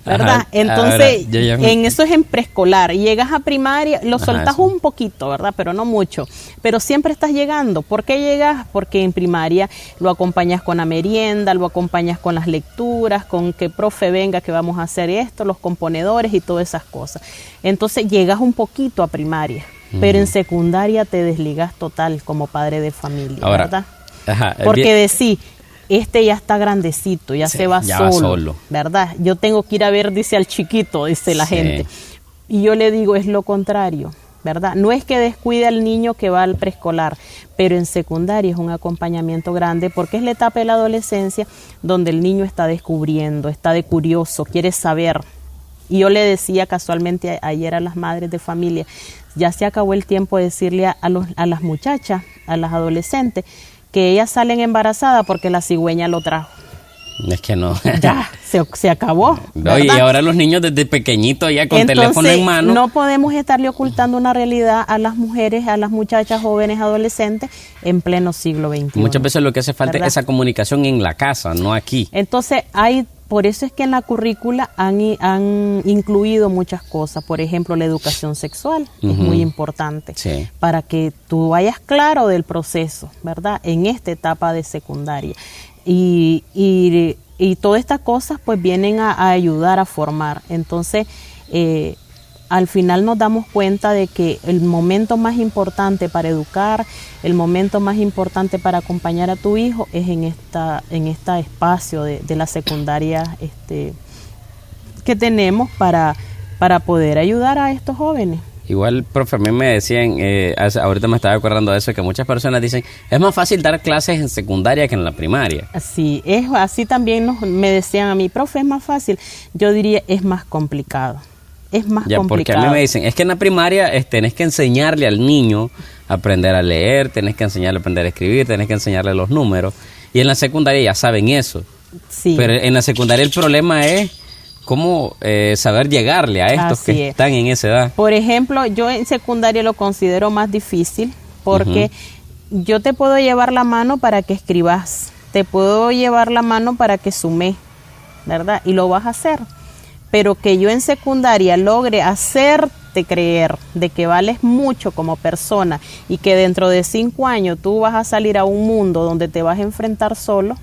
¿verdad? Entonces, en eso es en preescolar. Llegas a primaria, lo soltas un poquito, ¿verdad? Pero no mucho. Pero siempre estás llegando. ¿Por qué llegas? Porque en primaria lo acompañas con la merienda, lo acompañas con las lecturas, con que profe venga que vamos a hacer esto, los componedores y todas esas cosas. Entonces llegas un poquito a primaria, pero en secundaria te desligas total como padre de familia, ¿verdad? Porque decís, este ya está grandecito, ya se va solo, ¿verdad? Yo tengo que ir a ver, dice al chiquito, dice la gente. Y yo le digo, es lo contrario, ¿verdad? No es que descuide al niño que va al preescolar, pero en secundaria es un acompañamiento grande porque es la etapa de la adolescencia donde el niño está descubriendo, está de curioso, quiere saber. Y yo le decía casualmente ayer a las madres de familia, ya se acabó el tiempo de decirle a las muchachas, a las adolescentes, que ellas salen embarazadas porque la cigüeña lo trajo. Es que no. Ya, se acabó. No, y ahora los niños desde pequeñitos ya con teléfono en mano. No podemos estarle ocultando una realidad a las mujeres, a las muchachas jóvenes, adolescentes, en pleno siglo XXI. Muchas veces lo que hace falta es esa comunicación en la casa, no aquí. Entonces por eso es que en la currícula han incluido muchas cosas. Por ejemplo, la educación sexual es muy importante para que tú vayas claro del proceso, ¿verdad? En esta etapa de secundaria. Y todas estas cosas pues vienen a ayudar a formar. Entonces, al final nos damos cuenta de que el momento más importante para educar, el momento más importante para acompañar a tu hijo es en este espacio de la secundaria que tenemos para poder ayudar a estos jóvenes. Igual, profe, a mí me decían, ahorita me estaba acordando de eso, que muchas personas dicen, es más fácil dar clases en secundaria que en la primaria. Así también me decían a mí, profe, es más fácil. Yo diría, es más complicado. Es más complicado. Porque a mí me dicen, es que en la primaria tenés que enseñarle al niño a aprender a leer, tenés que enseñarle a aprender a escribir, tenés que enseñarle los números. Y en la secundaria ya saben eso. Sí. Pero en la secundaria el problema es cómo saber llegarle a estos que están en esa edad. Por ejemplo, yo en secundaria lo considero más difícil porque yo te puedo llevar la mano para que escribas, te puedo llevar la mano para que sumes, ¿verdad? Y lo vas a hacer. Pero que yo en secundaria logre hacerte creer de que vales mucho como persona y que dentro de 5 años tú vas a salir a un mundo donde te vas a enfrentar solo,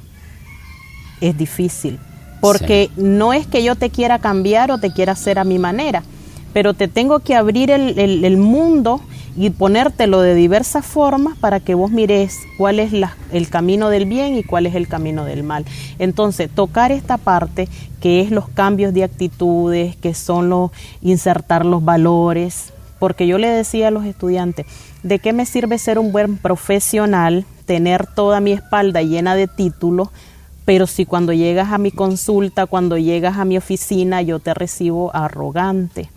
es difícil. Porque no es que yo te quiera cambiar o te quiera hacer a mi manera, pero te tengo que abrir el mundo y ponértelo de diversas formas para que vos mires cuál es el camino del bien y cuál es el camino del mal. Entonces, tocar esta parte que es los cambios de actitudes, que son insertar los valores, porque yo le decía a los estudiantes, ¿de qué me sirve ser un buen profesional, tener toda mi espalda llena de títulos, Pero si cuando llegas a mi consulta, cuando llegas a mi oficina, yo te recibo arrogante.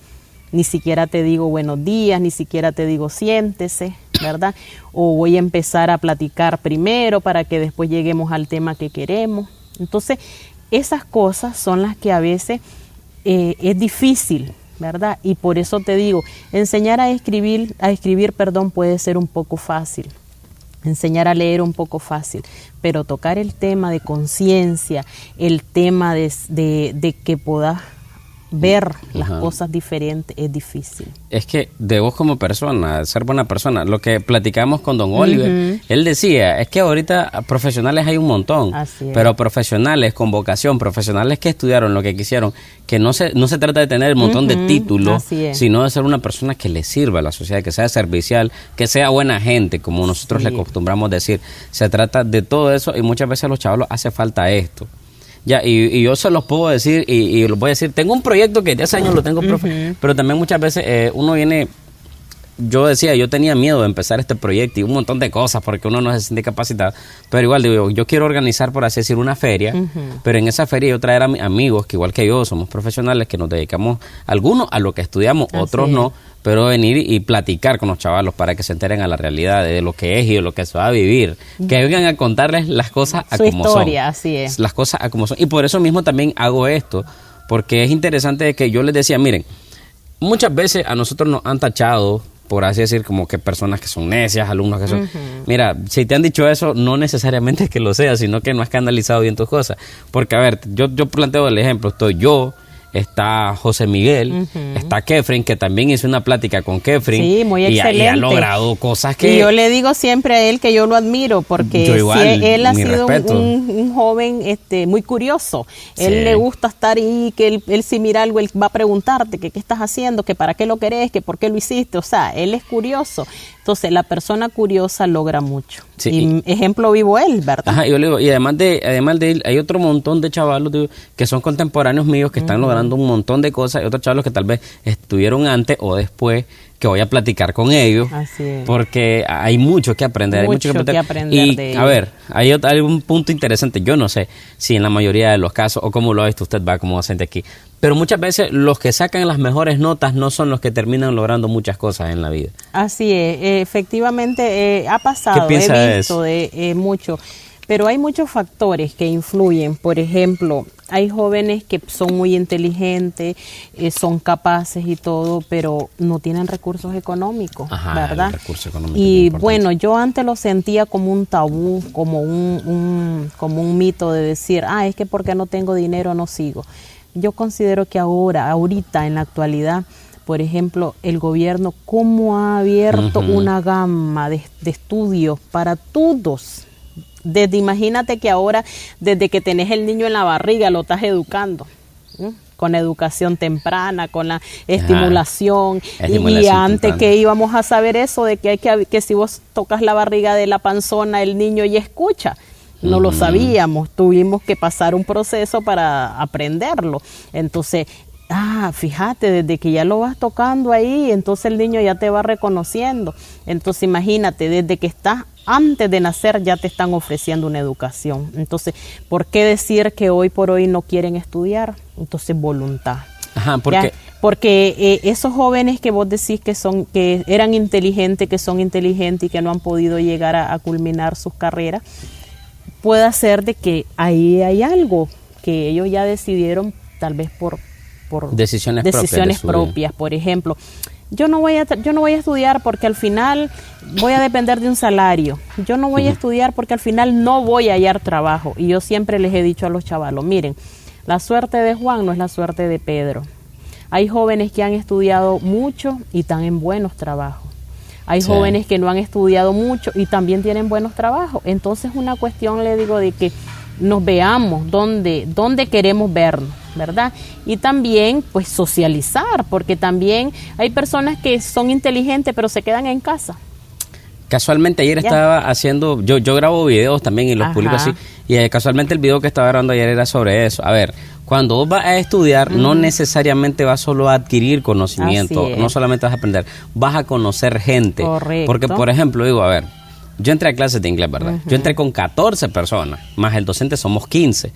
Ni siquiera te digo buenos días, ni siquiera te digo siéntese, ¿verdad? O voy a empezar a platicar primero para que después lleguemos al tema que queremos. Entonces, esas cosas son las que a veces es difícil, ¿verdad? Y por eso te digo, enseñar a escribir, puede ser un poco fácil. Enseñar a leer un poco fácil, pero tocar el tema de conciencia, el tema de que puedas ver las cosas diferentes es difícil. Es que de vos como persona, ser buena persona, lo que platicamos con don Oliver, él decía, es que ahorita profesionales hay un montón, pero profesionales con vocación, profesionales que estudiaron lo que quisieron, que no se trata de tener un montón de títulos, sino de ser una persona que le sirva a la sociedad, que sea servicial, que sea buena gente, como nosotros le acostumbramos decir. Se trata de todo eso y muchas veces a los chavalos hace falta esto. Ya, y yo se los puedo decir y los voy a decir, tengo un proyecto que ya hace años lo tengo, profe, pero también muchas veces uno viene, yo decía, yo tenía miedo de empezar este proyecto y un montón de cosas porque uno no se siente capacitado, pero igual digo, yo quiero organizar, por así decir, una feria, pero en esa feria yo traer a mis amigos que igual que yo somos profesionales, que nos dedicamos, algunos a lo que estudiamos, otros no, pero venir y platicar con los chavalos para que se enteren a la realidad de lo que es y de lo que se va a vivir, que vengan a contarles las cosas a como historia, son, así es. Las cosas a como son, y por eso mismo también hago esto, porque es interesante que yo les decía, miren, muchas veces a nosotros nos han tachado, por así decir, como que personas que son necias, alumnos que son... Mira, si te han dicho eso, no necesariamente es que lo sea, sino que no has canalizado bien tus cosas. Porque, a ver, yo planteo el ejemplo, estoy yo, está José Miguel, está Kefren, que también hizo una plática con Kefren. Sí, muy excelente. Y ha logrado cosas que... Y yo le digo siempre a él que yo lo admiro, porque él ha sido un joven muy curioso. Él le gusta estar ahí, que él si mira algo, él va a preguntarte que qué estás haciendo, que para qué lo querés, que por qué lo hiciste. O sea, él es curioso. Entonces, la persona curiosa logra mucho. Sí, y ejemplo vivo él, ¿verdad? Ajá, yo le digo, y además de él, hay otro montón de chavalos que son contemporáneos míos que están logrando un montón de cosas, y otros chavalos que tal vez estuvieron antes o después, que voy a platicar con ellos. Así es. Porque hay mucho que aprender. Mucho que aprender y, de ellos. A ver, hay un punto interesante. Yo no sé si en la mayoría de los casos, o como lo ha visto usted, va como docente aquí, pero muchas veces los que sacan las mejores notas no son los que terminan logrando muchas cosas en la vida. Así es, efectivamente ha pasado, ¿Qué piensa he visto de mucho, pero hay muchos factores que influyen. Por ejemplo, hay jóvenes que son muy inteligentes, son capaces y todo, pero no tienen recursos económicos, ¿verdad? El recurso económico y bueno, yo antes lo sentía como un tabú, como un mito de decir, es que porque no tengo dinero no sigo. Yo considero que ahorita, en la actualidad, por ejemplo, el gobierno, cómo ha abierto una gama de estudios para todos. Imagínate que ahora, desde que tenés el niño en la barriga, lo estás educando, con educación temprana, con la estimulación. Y antes que íbamos a saber eso, de que si vos tocas la barriga de la panzona, el niño ya escucha. No lo sabíamos, tuvimos que pasar un proceso para aprenderlo. Entonces, fíjate, desde que ya lo vas tocando ahí, entonces el niño ya te va reconociendo. Entonces, imagínate, desde que estás antes de nacer ya te están ofreciendo una educación. Entonces, ¿por qué decir que hoy por hoy no quieren estudiar? Entonces, voluntad. Porque esos jóvenes que vos decís que eran inteligentes, que son inteligentes y que no han podido llegar a culminar sus carreras, puede ser de que ahí hay algo que ellos ya decidieron, tal vez por decisiones propias. Por ejemplo, yo no voy a estudiar porque al final voy a depender de un salario. Yo no voy a estudiar porque al final no voy a hallar trabajo. Y yo siempre les he dicho a los chavalos, miren, la suerte de Juan no es la suerte de Pedro. Hay jóvenes que han estudiado mucho y están en buenos trabajos. Hay jóvenes que no han estudiado mucho y también tienen buenos trabajos. Entonces, una cuestión, le digo, de que nos veamos dónde queremos vernos, ¿verdad? Y también, pues, socializar, porque también hay personas que son inteligentes, pero se quedan en casa. Casualmente ayer estaba haciendo, yo grabo videos también y los publico así, y casualmente el video que estaba grabando ayer era sobre eso. A ver, cuando vos vas a estudiar, no necesariamente vas solo a adquirir conocimiento, no solamente vas a aprender, vas a conocer gente. Correcto. Porque, por ejemplo, digo, a ver, yo entré a clases de inglés, ¿verdad? Yo entré con 14 personas, más el docente somos 15.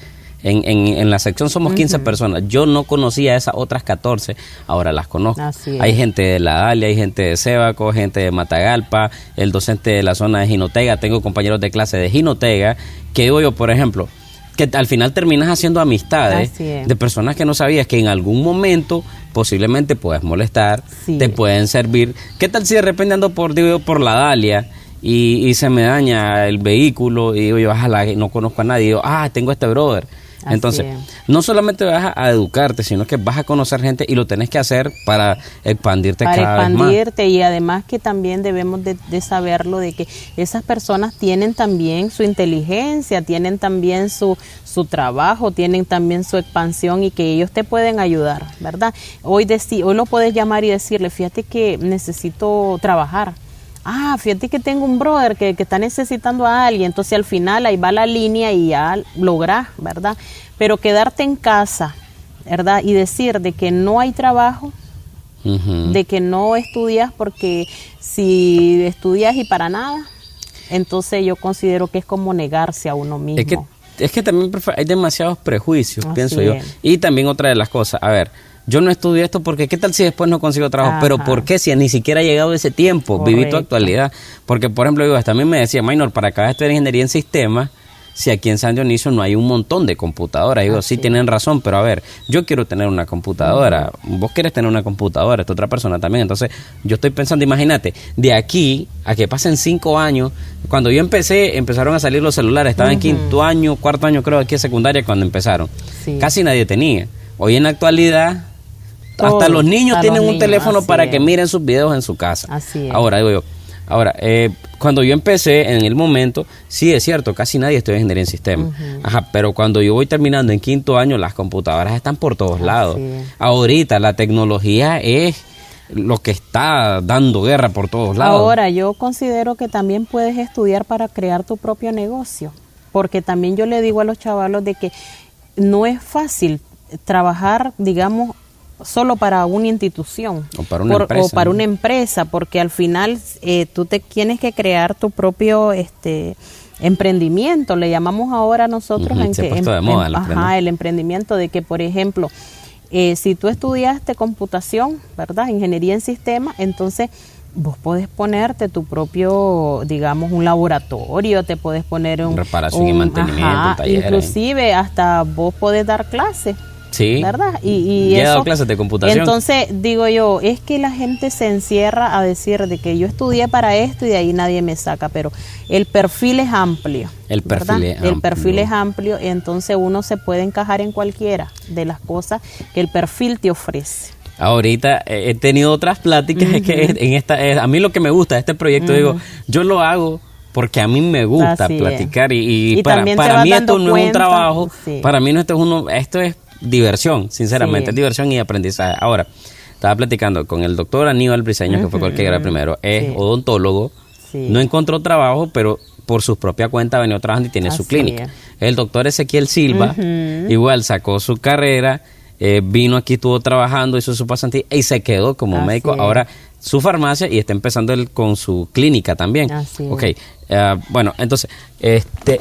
En la sección somos 15 personas. Yo no conocía a esas otras 14, ahora las conozco. Hay gente de La Dalia, hay gente de Sébaco, gente de Matagalpa, el docente de la zona de Jinotega. Tengo compañeros de clase de Jinotega, que digo yo, por ejemplo, que al final terminas haciendo amistades de personas que no sabías que en algún momento posiblemente puedes molestar, te pueden servir. ¿Qué tal si de repente ando por La Dalia y se me daña el vehículo y digo yo, no conozco a nadie, y digo, tengo a este brother? Entonces, no solamente vas a educarte, sino que vas a conocer gente y lo tenés que hacer para expandirte cada vez más. Y además que también debemos de saberlo, de que esas personas tienen también su inteligencia, tienen también su trabajo, tienen también su expansión y que ellos te pueden ayudar, ¿verdad? Hoy lo puedes llamar y decirle, fíjate que necesito trabajar. Fíjate que tengo un brother que está necesitando a alguien, entonces al final ahí va la línea y ya lográs, ¿verdad? Pero quedarte en casa, ¿verdad? Y decir de que no hay trabajo, de que no estudias, porque si estudias y para nada, entonces yo considero que es como negarse a uno mismo. Es que también hay demasiados prejuicios, pienso yo. Y también otra de las cosas, a ver, yo no estudio esto porque ¿qué tal si después no consigo trabajo? Pero ¿por qué si ni siquiera ha llegado ese tiempo? Viví tu actualidad. Porque, por ejemplo, digo, también me decía, Maynor, para acabar de estudiar ingeniería en sistemas, si aquí en San Dionisio no hay un montón de computadoras. Digo, sí tienen razón, pero a ver, yo quiero tener una computadora. Vos querés tener una computadora, esta otra persona también. Entonces, yo estoy pensando, imagínate, de aquí a que pasen 5 años, cuando yo empezaron a salir los celulares, estaba en quinto año, cuarto año, creo, aquí en secundaria cuando empezaron. Casi nadie tenía. Hoy en la actualidad, hasta los niños tienen un teléfono para que miren sus videos en su casa. Ahora, digo yo, cuando yo empecé, en el momento, sí es cierto, casi nadie estudia ingeniería en sistemas. Pero cuando yo voy terminando en quinto año, las computadoras están por todos lados. Ahorita la tecnología es lo que está dando guerra por todos lados. Ahora, yo considero que también puedes estudiar para crear tu propio negocio, porque también yo le digo a los chavalos de que no es fácil trabajar, digamos, solo para una institución o para una empresa, porque al final tú te tienes que crear tu propio emprendimiento, le llamamos ahora nosotros el emprendimiento, de que, por ejemplo, si tú estudiaste computación, ¿verdad? Ingeniería en sistemas, entonces vos podés ponerte tu propio, digamos, un laboratorio, te podés poner reparación y mantenimiento, un taller. Inclusive hasta vos podés dar clases. Sí, ¿verdad? Y he dado clases de computación. Entonces, digo yo, es que la gente se encierra a decir de que yo estudié para esto y de ahí nadie me saca, pero el perfil es amplio. El perfil es amplio, y entonces uno se puede encajar en cualquiera de las cosas que el perfil te ofrece. Ahorita he tenido otras pláticas, es que a mí lo que me gusta de este proyecto, digo, yo lo hago porque a mí me gusta platicar y para mí esto no es un trabajo, para mí esto es diversión, sinceramente, es diversión y aprendizaje. Ahora, estaba platicando con el doctor Aníbal Briceño, que fue el que era primero, es odontólogo, no encontró trabajo, pero por su propia cuenta venía trabajando y tiene su clínica. El doctor Ezequiel Silva, igual sacó su carrera, vino aquí, estuvo trabajando, hizo su pasantía y se quedó como médico. Ahora su farmacia y está empezando él con su clínica también. Bueno, entonces,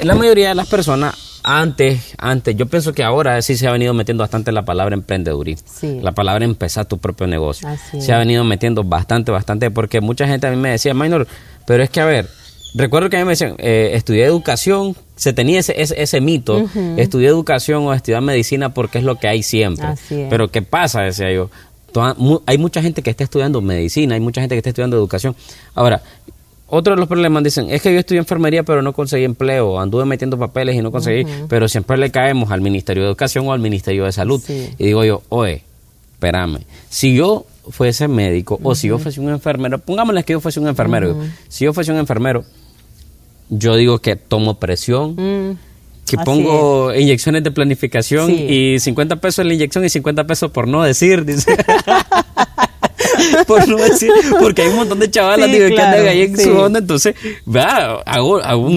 la mayoría de las personas antes, yo pienso que ahora sí se ha venido metiendo bastante la palabra emprendedurismo, la palabra empezar tu propio negocio. Se ha venido metiendo bastante, porque mucha gente a mí me decía, Maynor, pero es que a ver, recuerdo que a mí me decían, estudié educación, se tenía ese mito, estudié educación o estudiar medicina porque es lo que hay siempre. Pero ¿qué pasa? Decía yo, hay mucha gente que está estudiando medicina, hay mucha gente que está estudiando educación. Ahora, otro de los problemas dicen, es que yo estudié enfermería pero no conseguí empleo, anduve metiendo papeles y no conseguí, pero siempre le caemos al Ministerio de Educación o al Ministerio de Salud. Y digo yo, oye, espérame, si yo fuese médico o si yo fuese un enfermero, pongámosle que yo fuese un enfermero, si yo fuese un enfermero, yo digo que tomo presión, que pongo inyecciones de planificación y 50 pesos la inyección y 50 pesos por no decir, dice. Por no decir, porque hay un montón de chavalas que andan ahí en su onda, entonces hago un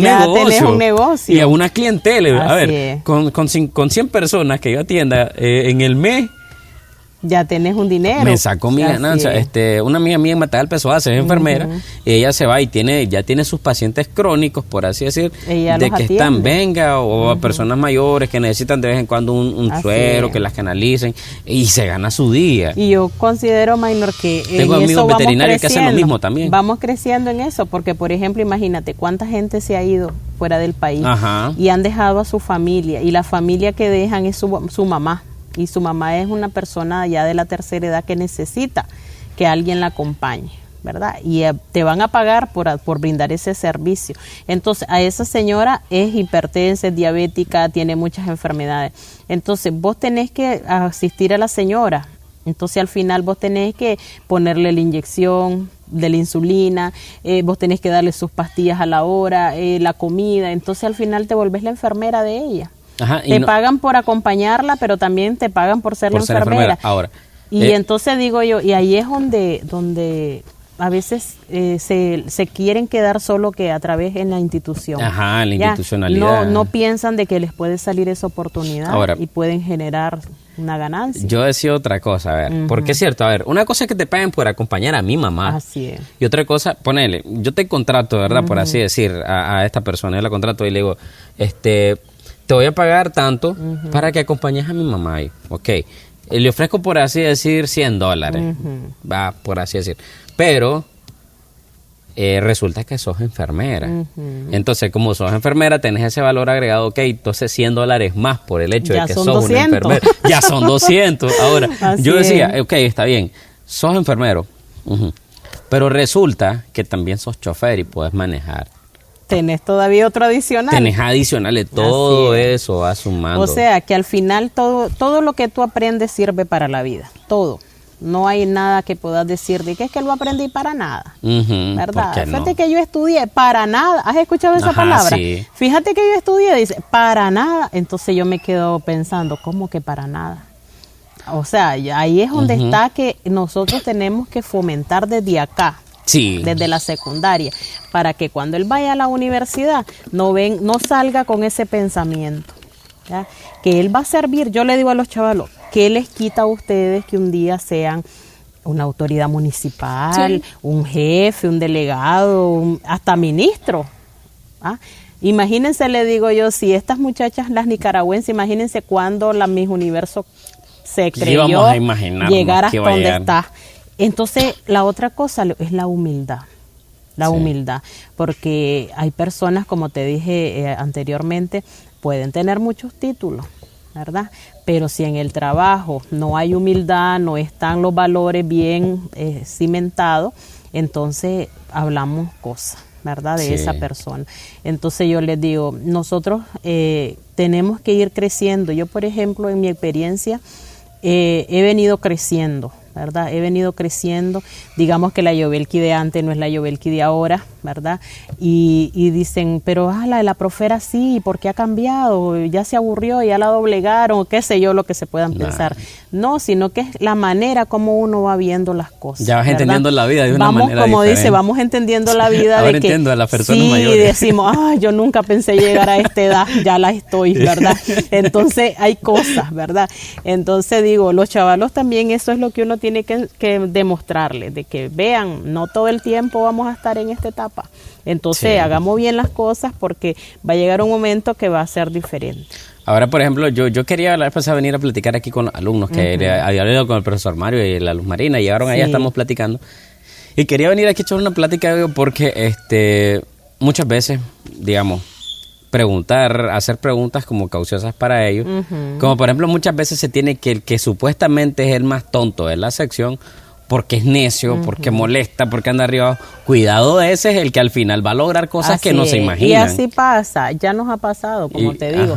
negocio y hago una clientela. A ver, con 100 personas que yo atienda en el mes, ya tenés un dinero. Me sacó mi ganancia. Una amiga mía en Matagalpa es enfermera, y ella se va y ya tiene sus pacientes crónicos, por así decir, ella de los que atiende. están venga, o a personas mayores que necesitan de vez en cuando un suero, que las canalicen, y se gana su día. Y yo considero, Maynor, que tengo en amigos eso veterinarios que hacen lo mismo también. Vamos creciendo en eso, porque por ejemplo, imagínate cuánta gente se ha ido fuera del país. Ajá. Y han dejado a su familia, y la familia que dejan es su mamá, y su mamá es una persona ya de la tercera edad que necesita que alguien la acompañe, ¿verdad? Y te van a pagar por brindar ese servicio. Entonces, a esa señora es hipertensa, es diabética, tiene muchas enfermedades. Entonces, vos tenés que asistir a la señora. Entonces, al final vos tenés que ponerle la inyección de la insulina, vos tenés que darle sus pastillas a la hora, la comida. Entonces, al final te volvés la enfermera de ella. Ajá, te pagan por acompañarla, pero también te pagan por ser la enfermera. Ahora, y entonces digo yo, y ahí es donde a veces se quieren quedar solo que a través en la institución. Ajá, la institucionalidad. No piensan de que les puede salir esa oportunidad ahora, y pueden generar una ganancia. Yo decía otra cosa, a ver, porque es cierto, a ver, una cosa es que te paguen por acompañar a mi mamá. Así es. Y otra cosa, ponele, yo te contrato, ¿verdad? Por así decir, a esta persona, yo la contrato y le digo, te voy a pagar tanto para que acompañes a mi mamá ahí. Ok, le ofrezco por así decir $100, va, por así decir. Pero resulta que sos enfermera. Entonces, como sos enfermera, tenés ese valor agregado, ok, entonces $100 más por el hecho de que sos 200. Una enfermera. Ya son 200. Ahora, así yo decía, ok, está bien, sos enfermero, pero resulta que también sos chofer y puedes manejar. Tenés todavía otro adicional. Tenés adicionales, todo eso va sumando. O sea, que al final todo lo que tú aprendes sirve para la vida, todo. No hay nada que puedas decir de que es que lo aprendí para nada, ¿verdad? Fíjate que yo estudié para nada. ¿Has escuchado esa palabra? Sí. Fíjate que yo estudié, dice, para nada. Entonces yo me quedo pensando, ¿cómo que para nada? O sea, ahí es donde está que nosotros tenemos que fomentar desde acá. Sí. Desde la secundaria, para que cuando él vaya a la universidad no salga con ese pensamiento, ¿ya? Que él va a servir. Yo le digo a los chavalos, ¿qué les quita a ustedes que un día sean una autoridad municipal, un jefe, un delegado, hasta ministro? ¿Ah? Imagínense, le digo yo, si estas muchachas, las nicaragüenses, imagínense cuando la Miss Universo se creyó llegar hasta donde está. Entonces, la otra cosa es la humildad. La humildad, porque hay personas, como te dije anteriormente, pueden tener muchos títulos, ¿verdad? Pero si en el trabajo no hay humildad, no están los valores bien cimentados, entonces hablamos cosas, ¿verdad? De esa persona. Entonces yo les digo, nosotros tenemos que ir creciendo. Yo, por ejemplo, en mi experiencia, he venido creciendo, ¿verdad? He venido creciendo. Digamos que la Yovelki de antes no es la Yovelki de ahora, ¿verdad? Y dicen, pero la profera sí, ¿por qué ha cambiado? Ya se aburrió, ya la doblegaron, qué sé yo, lo que se puedan pensar. No, sino que es la manera como uno va viendo las cosas. Ya vas entendiendo la vida de una manera diferente. Como dice, vamos entendiendo la vida. Ahora de que entiendo a las personas sí, mayores. decimos, yo nunca pensé llegar a esta edad, ya la estoy, ¿verdad? Entonces hay cosas, ¿verdad? Entonces digo, los chavalos también, eso es lo que uno tiene que demostrarles, de que vean, no todo el tiempo vamos a estar en esta etapa. Entonces hagamos bien las cosas, porque va a llegar un momento que va a ser diferente. Ahora, por ejemplo, yo quería la vez pasada venir a platicar aquí con los alumnos, que había hablado con el profesor Mario y la Luz Marina, llegaron allá, estamos platicando. Y quería venir aquí a echar una plática porque muchas veces, digamos, hacer preguntas como cauciosas para ellos. Como por ejemplo, muchas veces se tiene que el que supuestamente es el más tonto de la sección, porque es necio, porque molesta, porque anda arriba. Cuidado, ese es el que al final va a lograr cosas que no se imaginan. Y así pasa, ya nos ha pasado, como te digo.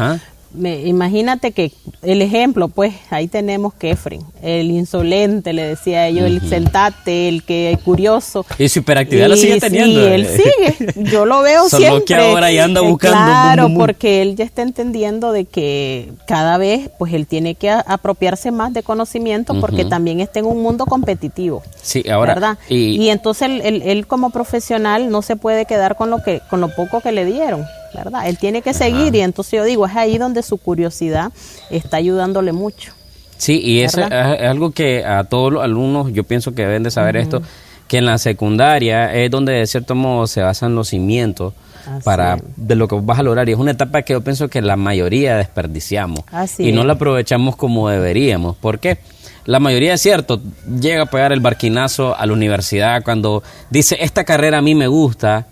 Imagínate que el ejemplo, pues ahí tenemos Kefren, el insolente, le decía yo, el sentate, el que es curioso. Y su hiperactividad la sigue teniendo. Sí, él sigue, yo lo veo solo siempre. Que ahora ya anda buscando. Claro, porque él ya está entendiendo de que cada vez pues él tiene que apropiarse más de conocimiento, porque también está en un mundo competitivo. Sí, ahora. ¿Verdad? Y entonces él como profesional no se puede quedar con lo poco que le dieron, ¿verdad? Él tiene que seguir, y entonces yo digo, es ahí donde su curiosidad está ayudándole mucho. Sí, y eso ¿verdad? es algo que a todos los alumnos yo pienso que deben de saber esto, que en la secundaria es donde de cierto modo se basan los cimientos Así de lo que vas a lograr, y es una etapa que yo pienso que la mayoría desperdiciamos Así y no es. la aprovechamos como deberíamos. ¿Por qué? La mayoría, es cierto, llega a pegar el barquinazo a la universidad cuando dice, esta carrera a mí me gusta,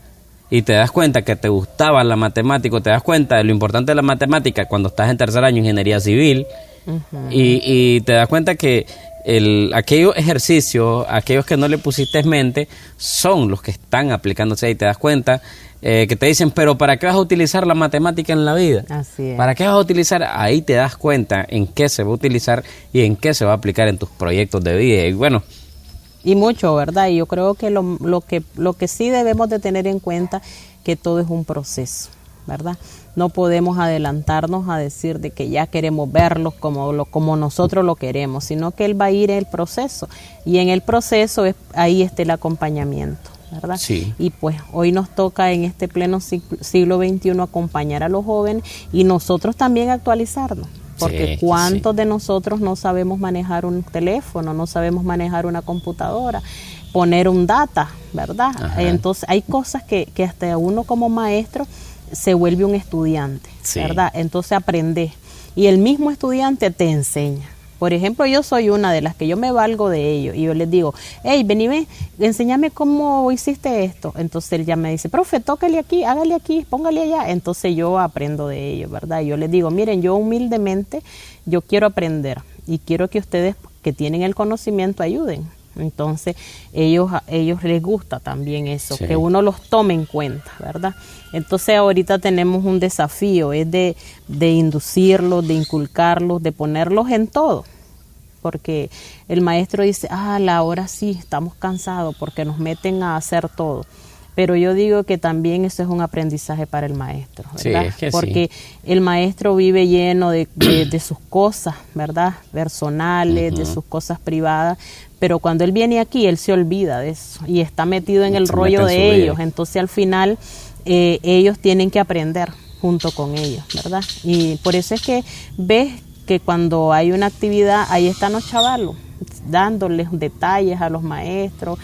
y te das cuenta que te gustaba la matemática, te das cuenta de lo importante de la matemática cuando estás en tercer año de ingeniería civil, y te das cuenta que aquellos ejercicios, aquellos que no le pusiste mente, son los que están aplicándose, y te das cuenta que te dicen, pero ¿para qué vas a utilizar la matemática en la vida? Así es. ¿Para qué vas a utilizar? Ahí te das cuenta en qué se va a utilizar y en qué se va a aplicar en tus proyectos de vida. Y bueno, Y mucho, ¿verdad? Y yo creo que lo que sí debemos de tener en cuenta, que todo es un proceso, ¿verdad? No podemos adelantarnos a decir de que ya queremos verlos como nosotros lo queremos, sino que él va a ir en el proceso, y en el proceso ahí está el acompañamiento, ¿verdad? Sí. Y pues hoy nos toca en este pleno siglo XXI acompañar a los jóvenes, y nosotros también actualizarnos. Porque Sí, cuántos sí. de nosotros no sabemos manejar un teléfono, no sabemos manejar una computadora, poner un data, ¿verdad? Ajá. Entonces hay cosas que hasta uno como maestro se vuelve un estudiante, Sí. ¿verdad? Entonces aprende, y el mismo estudiante te enseña. Por ejemplo, yo soy una de las que yo me valgo de ellos, y yo les digo, hey, ven, enséñame cómo hiciste esto. Entonces él ya me dice, profe, tócale aquí, hágale aquí, póngale allá. Entonces yo aprendo de ellos, ¿verdad? Yo les digo, miren, yo humildemente, yo quiero aprender, y quiero que ustedes que tienen el conocimiento ayuden. Entonces ellos les gusta también eso, Sí. que uno los tome en cuenta, ¿verdad? Entonces ahorita tenemos un desafío, es de inducirlos, de inculcarlos, de ponerlos en todo, porque el maestro dice, ahora sí, estamos cansados porque nos meten a hacer todo. Pero yo digo que también eso es un aprendizaje para el maestro, ¿verdad? Sí, es que porque el maestro vive lleno de sus cosas, ¿verdad? Personales, de sus cosas privadas, pero cuando él viene aquí, él se olvida de eso y está metido en el Se rollo mete en de su vida. ellos. Entonces al final ellos tienen que aprender junto con ellos, ¿verdad? Y por eso es que ves que cuando hay una actividad, ahí están los chavalos, dándoles detalles a los maestros,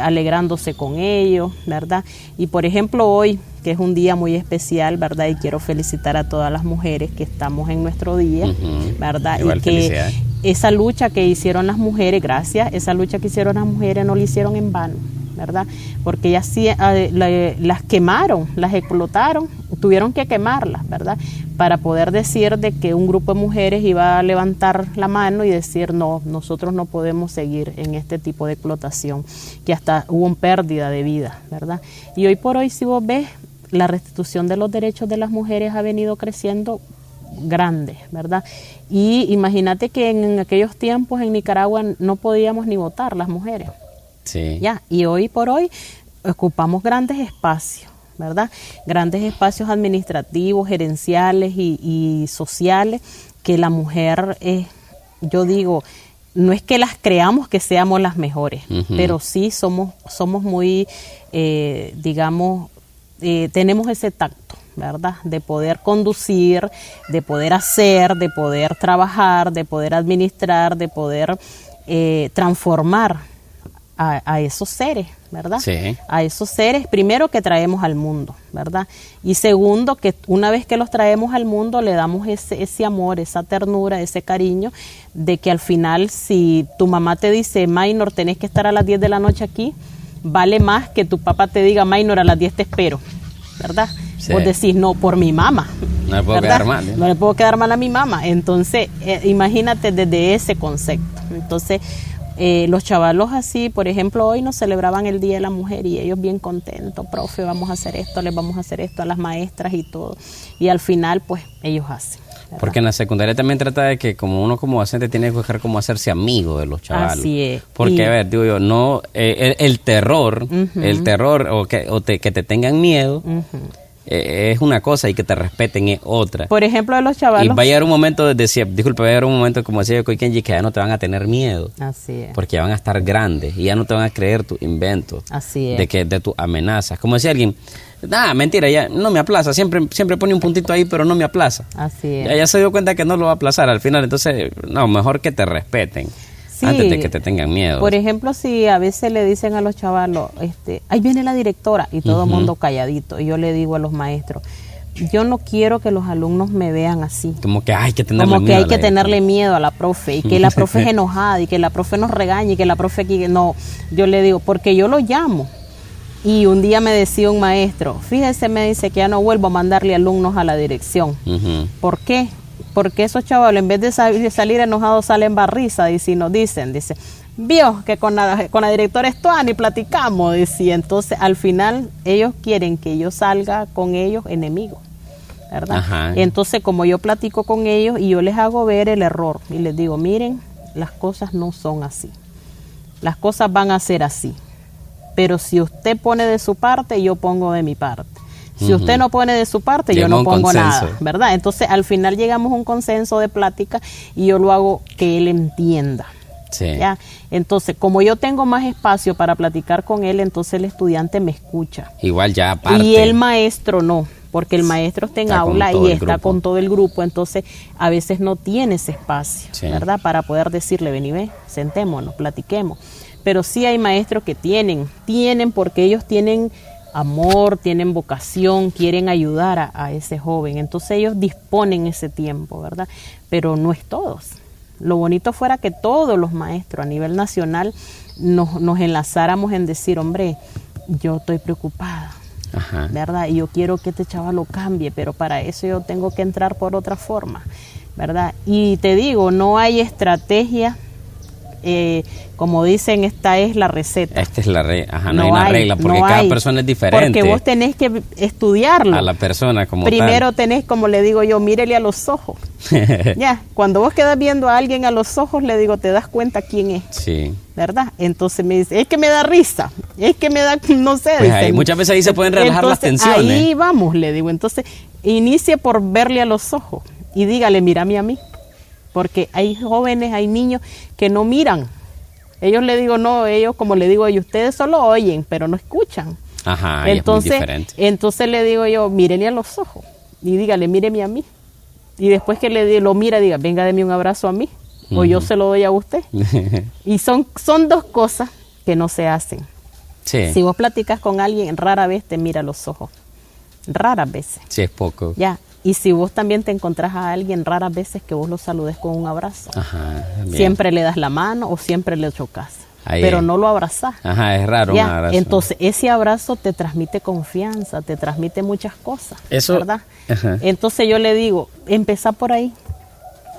alegrándose con ellos, ¿verdad? Y por ejemplo hoy, que es un día muy especial, ¿verdad? Y quiero felicitar a todas las mujeres que estamos en nuestro día, ¿verdad? Igual, y que felicidades. esa lucha que hicieron las mujeres, gracias, esa lucha que hicieron las mujeres no la hicieron en vano, ¿verdad? Porque ellas sí, las quemaron, las explotaron, tuvieron que quemarlas, ¿verdad? Para poder decir de que un grupo de mujeres iba a levantar la mano y decir, no, nosotros no podemos seguir en este tipo de explotación, que hasta hubo pérdida de vida, ¿verdad? Y hoy por hoy, si vos ves, la restitución de los derechos de las mujeres ha venido creciendo grande, ¿verdad? Y imagínate que en aquellos tiempos en Nicaragua no podíamos ni votar las mujeres. Sí. Ya, y hoy por hoy ocupamos grandes espacios, ¿verdad? Grandes espacios administrativos, gerenciales y sociales, que la mujer es, yo digo, no es que las creamos que seamos las mejores, pero sí somos muy, digamos, tenemos ese tacto, ¿verdad? De poder conducir, de poder hacer, de poder trabajar, de poder administrar, de poder transformar a esos seres, ¿verdad? Sí. A esos seres, primero, que traemos al mundo, ¿verdad? Y segundo, que una vez que los traemos al mundo, le damos ese amor, esa ternura, ese cariño, de que al final, si tu mamá te dice, Maynor, tenés que estar a las 10 de la noche aquí, vale más que tu papá te diga, Maynor, a las 10 te espero, ¿verdad? Sí. Vos decís, no, por mi mamá. No le puedo ¿verdad? quedar mal, ¿eh? No le puedo quedar mal a mi mamá. Entonces, imagínate desde ese concepto. Entonces, los chavalos así, por ejemplo, hoy nos celebraban el Día de la Mujer y ellos bien contentos, profe, vamos a hacer esto, les vamos a hacer esto a las maestras y todo. Y al final, pues, ellos hacen, ¿verdad? Porque en la secundaria también trata de que como uno como docente tiene que buscar cómo hacerse amigo de los chavalos. Así es. Porque, Y- a ver, digo yo, no, el terror, que te tengan miedo, es una cosa y que te respeten es otra. Por ejemplo, de los chavalos. Y va a llegar un momento, va a llegar un momento, como decía yo, Kenji, que ya no te van a tener miedo. Así es. Porque ya van a estar grandes y ya no te van a creer tus inventos. Así es. De tus amenazas. Como decía alguien, mentira, ya no me aplaza, siempre pone un puntito ahí, pero no me aplaza. Así es. Ya se dio cuenta que no lo va a aplazar al final, entonces, no, mejor que te respeten. Sí, antes de que te tengan miedo. Por ejemplo, si a veces le dicen a los chavalos, ahí viene la directora, y todo el mundo calladito, y yo le digo a los maestros, yo no quiero que los alumnos me vean así. Como que hay que tenerle miedo a la profe, y que la profe es enojada, y que la profe nos regañe, y que la profe aquí, no, yo le digo, porque yo lo llamo. Y un día me decía un maestro, fíjese, me dice que ya no vuelvo a mandarle alumnos a la dirección. ¿Por qué? Porque esos chavalos, en vez de salir enojados, salen barriza, y si nos dice, vio que con la directora esto ni platicamos, y entonces al final ellos quieren que yo salga con ellos enemigos, ¿verdad? Ajá. Entonces, como yo platico con ellos y yo les hago ver el error, y les digo, miren, las cosas no son así, las cosas van a ser así, pero si usted pone de su parte, yo pongo de mi parte. Si usted no pone de su parte, yo no pongo nada, ¿verdad? Entonces, al final llegamos a un consenso de plática y yo lo hago que él entienda. Sí. ¿Ya? Entonces, como yo tengo más espacio para platicar con él, entonces el estudiante me escucha. Igual ya aparte. Y el maestro no, porque el maestro está en aula y está con todo el grupo, entonces a veces no tiene ese espacio, ¿verdad? Para poder decirle, ven y ve, sentémonos, platiquemos. Pero sí hay maestros que tienen porque ellos tienen amor, tienen vocación, quieren ayudar a ese joven. Entonces ellos disponen ese tiempo, ¿verdad? Pero no es todos. Lo bonito fuera que todos los maestros a nivel nacional nos enlazáramos en decir, hombre, yo estoy preocupada, ¿verdad? Y yo quiero que este chaval lo cambie, pero para eso yo tengo que entrar por otra forma, ¿verdad? Y te digo, no hay estrategia. Como dicen, esta es la receta. Esta es la regla, no hay una regla, porque cada persona es diferente. Porque vos tenés que estudiarlo. A la persona como primero tal. Tenés, como le digo yo, mírele a los ojos. Ya, cuando vos quedas viendo a alguien a los ojos, le digo, te das cuenta quién es. Sí. ¿Verdad? Entonces me dice, es que me da risa, es que me da, no sé. Pues ahí, muchas veces ahí se pueden relajar las tensiones. Ahí vamos, le digo. Entonces, inicie por verle a los ojos y dígale, mírame a mí. Porque hay jóvenes, hay niños que no miran. Ellos le digo, no, ellos como le digo, y ustedes solo oyen, pero no escuchan. Ajá, entonces, es muy diferente. Entonces le digo yo, mírenle a los ojos y dígale, míreme a mí. Y después que lo mira, diga, venga, deme un abrazo a mí, o yo se lo doy a usted. Y son dos cosas que no se hacen. Sí. Si vos platicas con alguien, rara vez te mira a los ojos. Raras veces. Sí, es poco. Ya. Y si vos también te encontrás a alguien, raras veces que vos lo saludes con un abrazo. Siempre le das la mano o siempre le chocas. Pero no lo abrazás. Es raro un abrazo. Entonces, ese abrazo te transmite confianza, te transmite muchas cosas, ¿verdad? Entonces yo le digo, empezá por ahí.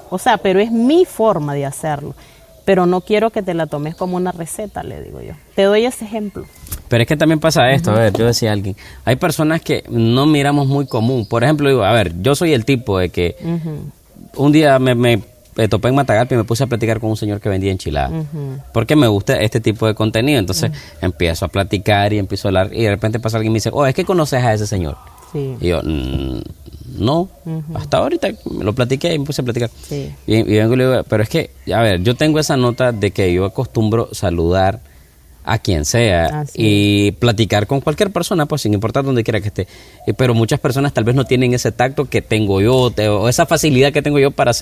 O sea, pero es mi forma de hacerlo. Pero no quiero que te la tomes como una receta, le digo yo. Te doy ese ejemplo. Pero es que también pasa esto, a ver, yo decía a alguien, hay personas que no miramos muy común. Por ejemplo, digo, a ver, yo soy el tipo de que un día me topé en Matagalpa y me puse a platicar con un señor que vendía enchiladas. Porque me gusta este tipo de contenido. Entonces empiezo a platicar y empiezo a hablar y de repente pasa alguien y me dice, es que conoces a ese señor. Sí. Y yo, no, hasta ahorita lo platiqué y me puse a platicar. Sí. Y vengo y le digo, pero es que, a ver, yo tengo esa nota de que yo acostumbro saludar a quien sea y platicar con cualquier persona, pues sin importar donde quiera que esté. Pero muchas personas tal vez no tienen ese tacto que tengo yo o esa facilidad que tengo yo para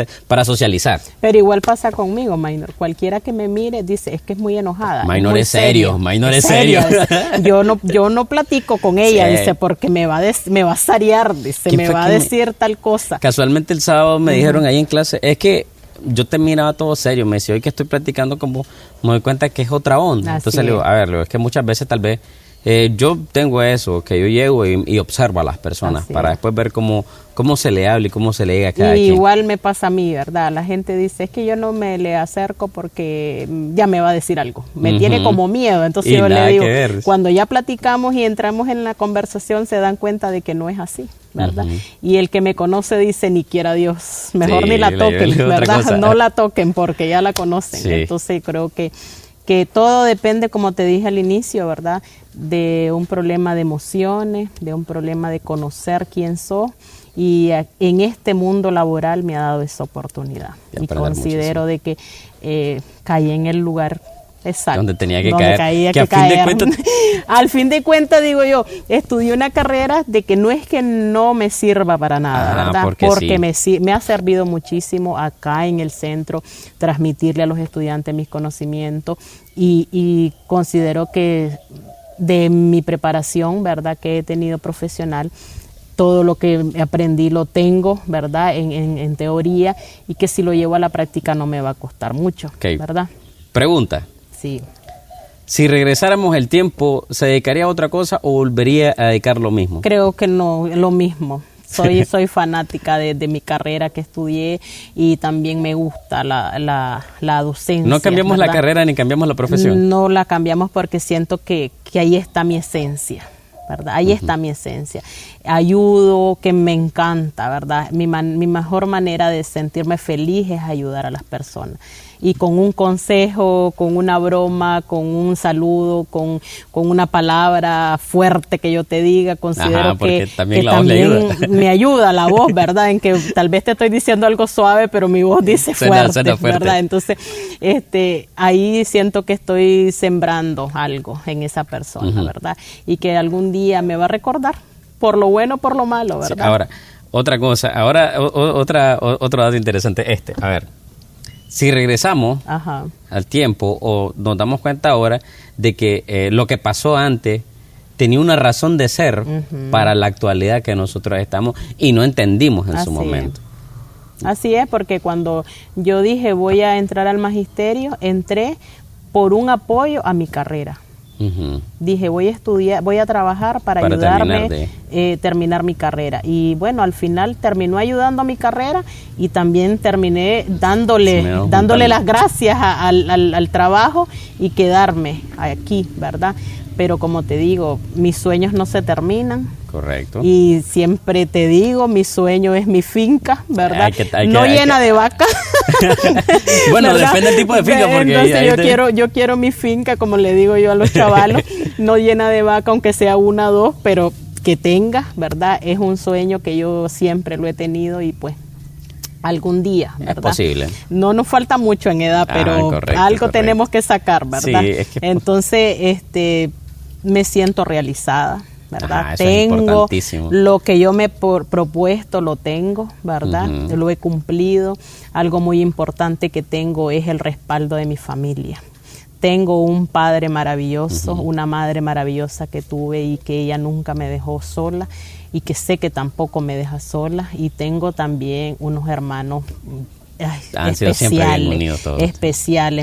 socializar. Pero igual pasa conmigo, Maynor. Cualquiera que me mire dice, es que es muy enojada. Maynor es serio, Maynor es serio. Yo no platico con ella, dice, porque me va a sarear, dice, me va a decir tal cosa. Casualmente el sábado me dijeron ahí en clase, es que yo te miraba todo serio, me decía, hoy que estoy platicando como me doy cuenta que es otra onda. Entonces le digo, a ver, es que muchas veces tal vez yo tengo eso, que yo llego y observo a las personas para después ver cómo se le habla y cómo se le llega a cada quien. Igual me pasa a mí, ¿verdad? La gente dice, es que yo no me le acerco porque ya me va a decir algo. Me tiene como miedo. Entonces yo le digo, cuando ya platicamos y entramos en la conversación, se dan cuenta de que no es así, ¿verdad? Y el que me conoce dice, ni quiera Dios, mejor ni la toquen, ¿verdad? No la toquen porque ya la conocen. Entonces creo que que todo depende, como te dije al inicio, ¿verdad? De un problema de emociones, de un problema de conocer quién sos, y en este mundo laboral me ha dado esa oportunidad. Y considero de que caí en el lugar exacto. Donde tenía que donde caer. Que al fin de cuentas, digo yo, estudié una carrera de que no es que no me sirva para nada, ¿verdad? Porque sí. me ha servido muchísimo acá en el centro transmitirle a los estudiantes mis conocimientos, y considero que de mi preparación, ¿verdad?, que he tenido profesional, todo lo que aprendí lo tengo, ¿verdad?, en teoría, y que si lo llevo a la práctica no me va a costar mucho, ¿verdad? Pregunta. Sí. Si regresáramos el tiempo, ¿se dedicaría a otra cosa o volvería a dedicar lo mismo? Creo que no, lo mismo. Soy fanática de mi carrera que estudié, y también me gusta la docencia. ¿No cambiamos la carrera ni cambiamos la profesión? No la cambiamos porque siento que ahí está mi esencia, ¿verdad? Ahí está mi esencia. Ayudo, que me encanta, ¿verdad? Mi mejor manera de sentirme feliz es ayudar a las personas. Y con un consejo, con una broma, con un saludo, con una palabra fuerte que yo te diga, considero que también la voz le ayuda. Me ayuda la voz, ¿verdad? En que tal vez te estoy diciendo algo suave, pero mi voz dice fuerte, suena fuerte, ¿verdad? Entonces, ahí siento que estoy sembrando algo en esa persona, ¿verdad? Y que algún día me va a recordar, por lo bueno, por lo malo, ¿verdad? Sí, ahora, otra cosa, otro dato interesante, a ver. Si regresamos al tiempo, o nos damos cuenta ahora de que lo que pasó antes tenía una razón de ser para la actualidad que nosotros estamos y no entendimos en su momento. Así es, porque cuando yo dije voy a entrar al magisterio, entré por un apoyo a mi carrera. Dije voy a estudiar, voy a trabajar para ayudarme terminar mi carrera, y bueno, al final terminó ayudando a mi carrera, y también terminé dándole las gracias al trabajo y quedarme aquí, ¿verdad? Pero como te digo, mis sueños no se terminan. Correcto. Y siempre te digo, mi sueño es mi finca, ¿verdad? No llena de vacas. Bueno, ¿verdad? Depende del tipo de finca. Porque entonces yo quiero mi finca, como le digo yo a los chavalos, no llena de vaca, aunque sea una o dos, pero que tenga, ¿verdad? Es un sueño que yo siempre lo he tenido, y pues algún día, ¿verdad? Es posible. No nos falta mucho en edad, pero algo tenemos que sacar, ¿verdad? Sí, es que entonces, me siento realizada, ¿verdad? Tengo lo que yo me he propuesto, lo tengo, ¿verdad? Lo he cumplido. Algo muy importante que tengo es el respaldo de mi familia. Tengo un padre maravilloso, una madre maravillosa que tuve, y que ella nunca me dejó sola, y que sé que tampoco me deja sola. Y tengo también unos hermanos especiales.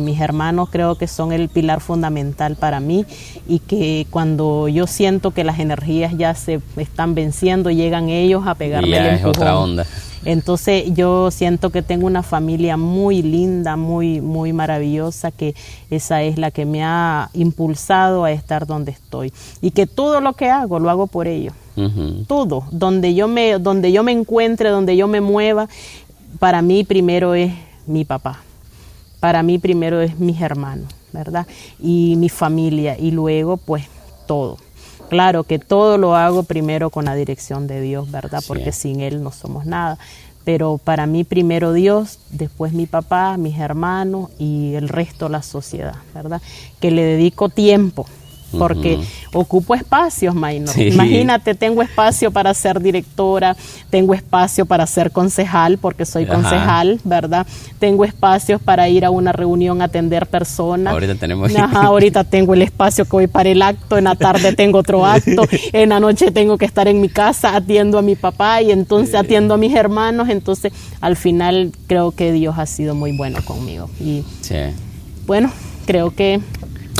Mis hermanos creo que son el pilar fundamental para mí, y que cuando yo siento que las energías ya se están venciendo, llegan ellos a pegarme el empujón. Es otra onda. Entonces yo siento que tengo una familia muy linda, muy, muy maravillosa, que esa es la que me ha impulsado a estar donde estoy, y que todo lo que hago lo hago por ellos. Todo, donde yo me encuentre, donde yo me mueva, para mí primero es mi papá, para mí primero es mis hermanos, ¿verdad? Y mi familia, y luego pues todo. Claro que todo lo hago primero con la dirección de Dios, ¿verdad? Porque sin Él no somos nada. Pero para mí primero Dios, después mi papá, mis hermanos y el resto la sociedad, ¿verdad? Que le dedico tiempo, porque ocupo espacios, Maynor. Sí. Imagínate, tengo espacio para ser directora, tengo espacio para ser concejal, porque soy concejal, ¿verdad? Tengo espacios para ir a una reunión a atender personas. Ahorita tengo el espacio que voy para el acto, en la tarde tengo otro acto, en la noche tengo que estar en mi casa, atiendo a mi papá, y entonces atiendo a mis hermanos. Entonces, al final, creo que Dios ha sido muy bueno conmigo. Y bueno, creo que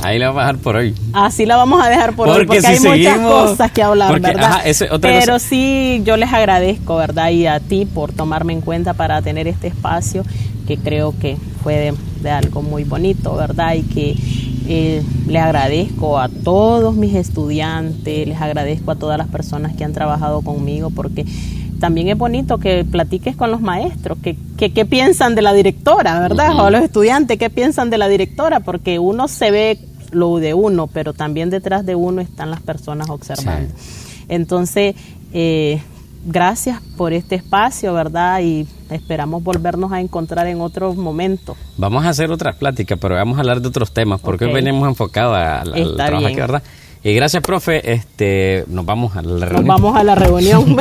ahí la vamos a dejar por hoy. Así la vamos a dejar por hoy, porque hay muchas cosas que hablar, ¿verdad? Pero sí, yo les agradezco, ¿verdad? Y a ti por tomarme en cuenta para tener este espacio, que creo que fue de algo muy bonito, ¿verdad? Y que le agradezco a todos mis estudiantes, les agradezco a todas las personas que han trabajado conmigo, porque también es bonito que platiques con los maestros, que qué piensan de la directora, ¿verdad? O los estudiantes, qué piensan de la directora, porque uno se ve lo de uno, pero también detrás de uno están las personas observando. Sí. Entonces, gracias por este espacio, ¿verdad? Y esperamos volvernos a encontrar en otro momento. Vamos a hacer otras pláticas, pero vamos a hablar de otros temas, porque hoy venimos enfocados al trabajo aquí, ¿verdad? Y gracias, profe. Nos vamos a la reunión. Nos vamos a la reunión.